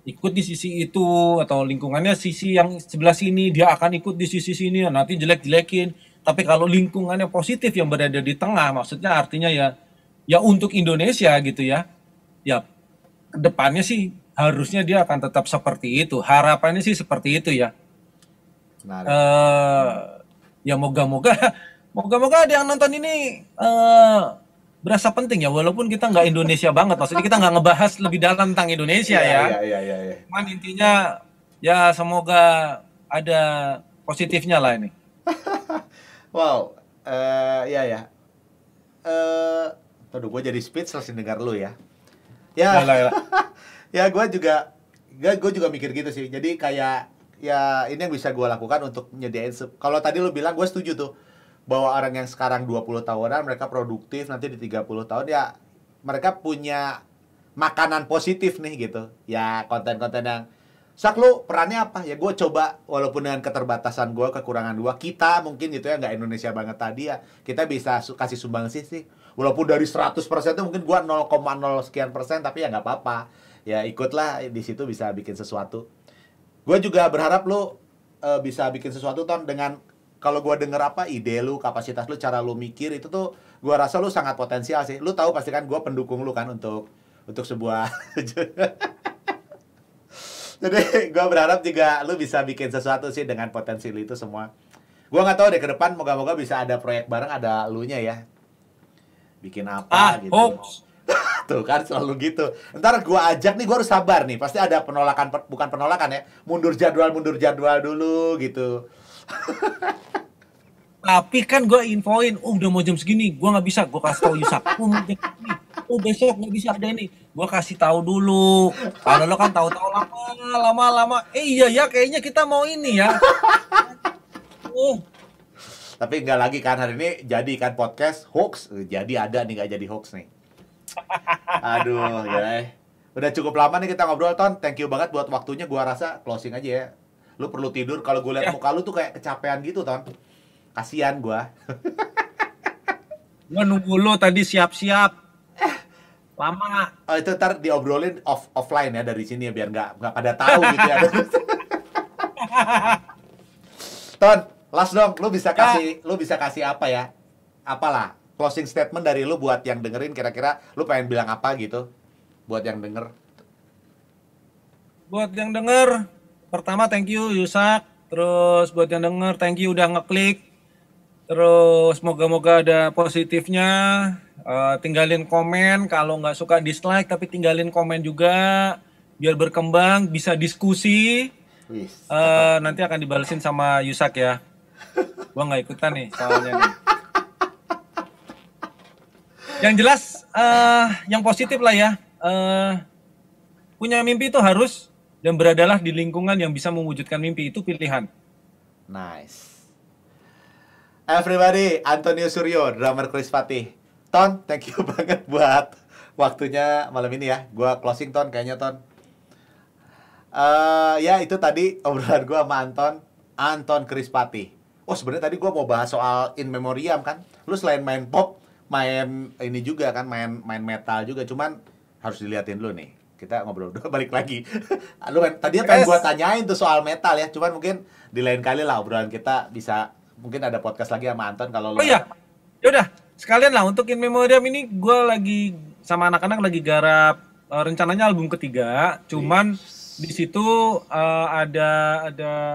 Speaker 1: ikut di sisi itu, atau lingkungannya sisi yang sebelah sini dia akan ikut di sisi sini, nanti jelek-jelekin. Tapi kalau lingkungannya positif yang berada di tengah, maksudnya artinya ya untuk Indonesia gitu ya kedepannya sih harusnya dia akan tetap seperti itu. Harapannya sih seperti itu ya.
Speaker 2: Menarik.
Speaker 1: eh Ya moga-moga moga-moga ada yang nonton ini berasa penting ya, walaupun kita nggak Indonesia banget, maksudnya kita nggak ngebahas lebih dalam tentang Indonesia
Speaker 2: Iya,
Speaker 1: ya.
Speaker 2: iya, iya, iya, iya.
Speaker 1: Cuman intinya ya semoga ada positifnya lah ini.
Speaker 2: Wow, iya ya. Aduh, gue jadi speechless dengar lu ya. Ya,
Speaker 1: Yalah, yalah.
Speaker 2: ya gue juga mikir gitu sih. Jadi kayak ya ini yang bisa gue lakukan untuk nyediain. Kalau tadi lu bilang gue setuju tuh bahwa orang yang sekarang 20 tahunan mereka produktif, nanti di 30 tahun ya mereka punya makanan positif nih gitu. Ya konten-konten yang Sak lu perannya apa? Ya gue coba walaupun dengan keterbatasan gue, kekurangan gue, kita mungkin gitu ya nggak Indonesia banget tadi ya, kita bisa kasih sumbangsi sih. Walaupun dari 100% itu mungkin gue 0,0 sekian persen, tapi ya nggak apa-apa. Ya ikutlah di situ bisa bikin sesuatu. Gue juga berharap lu bisa bikin sesuatu Ton dengan kalau gue denger apa ide lu, kapasitas lu, cara lu mikir itu tuh gue rasa lu sangat potensial sih. Lu tahu pasti kan gue pendukung lu kan untuk sebuah jadi gue berharap juga lu bisa bikin sesuatu sih dengan potensi lu itu semua. Gue nggak tahu deh ke depan moga-moga bisa ada proyek bareng ada lunya ya. Bikin apa gitu.
Speaker 1: Hoax.
Speaker 2: Tuh kan selalu gitu. Ntar gue ajak nih, gue harus sabar nih. Pasti ada penolakan, bukan penolakan ya. Mundur jadwal dulu gitu.
Speaker 1: Tapi kan gue infoin, oh udah mau jam segini, gue nggak bisa, gue kasih tahu Yusak, oh mau jam segini, oh besok nggak bisa ada ini, gue kasih tahu dulu. Kalau lo kan tahu-tahu lama, iya ya kayaknya kita mau ini ya. Oh,
Speaker 2: Tapi nggak lagi kan hari ini jadi kan podcast hoax. Jadi ada nih nggak jadi hoax nih. Aduh, ya. Udah cukup lama nih kita ngobrol, Ton. Thank you banget buat waktunya. Gua rasa closing aja ya. Lu perlu tidur. Kalau gue lihat
Speaker 1: ya,
Speaker 2: muka lu tuh kayak kecapean gitu, Ton. Kasian gua.
Speaker 1: gue nunggu lo tadi siap-siap, lama.
Speaker 2: Oh, itu ntar diobrolin offline ya dari sini ya biar nggak pada tahu gitu ya. Ton, last dong. Lu bisa kasih apa ya? Apalah closing statement dari lu buat yang dengerin kira-kira lu pengen bilang apa gitu buat yang denger.
Speaker 1: Buat yang denger, pertama thank you Yusak, terus buat yang denger thank you udah ngeklik, terus moga-moga ada positifnya. Tinggalin komen, kalau nggak suka dislike tapi tinggalin komen juga biar berkembang, bisa diskusi.
Speaker 2: Wis.
Speaker 1: Nanti akan dibalesin sama Yusak ya. Gua nggak ikutan nih soalnya nih. Yang jelas yang positif lah ya. Punya mimpi itu harus, dan beradalah di lingkungan yang bisa mewujudkan mimpi itu pilihan.
Speaker 2: Nice. Everybody, Antonio Suryo, drummer Chris Fatih. Ton, thank you banget buat waktunya malam ini ya. Gua closing Ton kayaknya Ton. Ya itu tadi obrolan gua sama Anton Chris Patih. Oh sebenarnya tadi gua mau bahas soal In Memoriam kan. Lu selain main pop, main ini juga kan, main metal juga. Cuman harus diliatin dulu nih. Kita ngobrol dulu balik lagi. Lu tadinya pengen gua tanyain tuh soal metal ya. Cuman mungkin di lain kali lah obrolan kita bisa, mungkin ada podcast lagi sama Anton kalau lu.
Speaker 1: Oh iya, yaudah sekalian lah untuk In Memoriam ini gue lagi sama anak-anak lagi garap rencananya album ketiga. Cuman di situ ada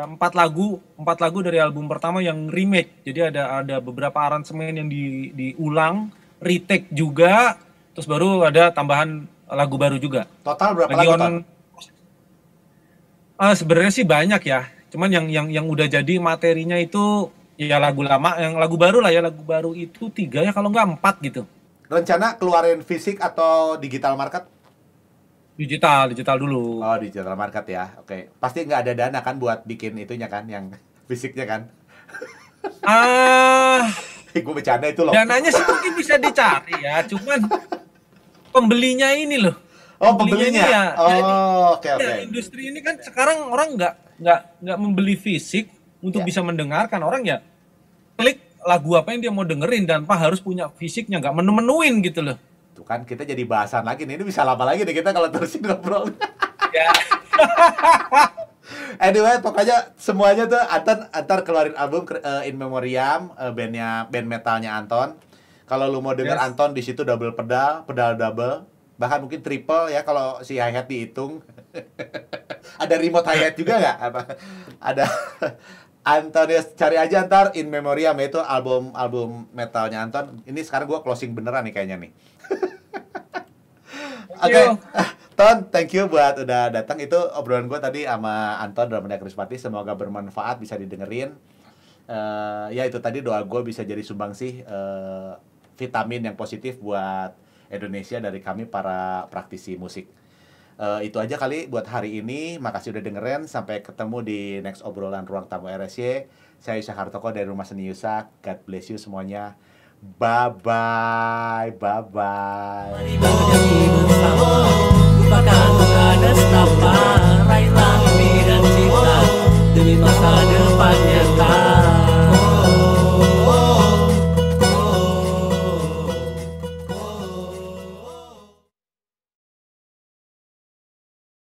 Speaker 1: 4 lagu dari album pertama yang remake. Jadi ada beberapa aransemen yang diulang, retake juga, terus baru ada tambahan lagu baru juga.
Speaker 2: Total berapa
Speaker 1: Lagi
Speaker 2: lagu
Speaker 1: on, sebenarnya sih banyak ya. Cuman yang udah jadi materinya itu ya lagu lama, yang lagu baru lah ya, lagu baru itu 3 ya kalau nggak 4 gitu.
Speaker 2: Rencana keluarin fisik atau digital market?
Speaker 1: Digital dulu.
Speaker 2: Oh, digital market ya. Oke. Pasti nggak ada dana kan buat bikin itunya kan, yang fisiknya kan? Gue bercanda itu loh.
Speaker 1: Dananya sih mungkin bisa dicari ya, cuman pembelinya ini loh.
Speaker 2: Oh, pembelinya.
Speaker 1: Ya.
Speaker 2: Oh, oke.
Speaker 1: Ya, industri ini kan sekarang orang nggak membeli fisik untuk bisa mendengarkan. Orang ya klik lagu apa yang dia mau dengerin tanpa harus punya fisiknya, nggak menu-menuin gitu loh.
Speaker 2: Tuh kan kita jadi bahasan lagi nih. Ini bisa lama lagi nih kita kalau terusin ngobrol.
Speaker 1: Ya.
Speaker 2: Anyway, pokoknya semuanya tuh antar keluarin album In Memoriam, band metalnya Anton. Kalau lu mau denger Anton di situ double pedal double, bahkan mungkin triple ya kalau si hi-hat dihitung. Ada remote hi-hat juga nggak? Apa? Ada. Anton, ya cari aja ntar In Memoriam, itu album metalnya Anton. Ini sekarang gue closing beneran nih kayaknya nih. Oke, Ton, thank you buat udah datang. Itu obrolan gue tadi sama Anton Drummer Krispati. Semoga bermanfaat, bisa didengerin. Ya itu tadi doa gue bisa jadi sumbangsi vitamin yang positif buat Indonesia dari kami para praktisi musik. Itu aja kali buat hari ini. Makasih udah dengerin. Sampai ketemu di next obrolan Ruang Tamu RSY. Saya Yusak Hartoko dari Rumah Seni Yusak. God bless you semuanya. Bye-bye. Bye-bye.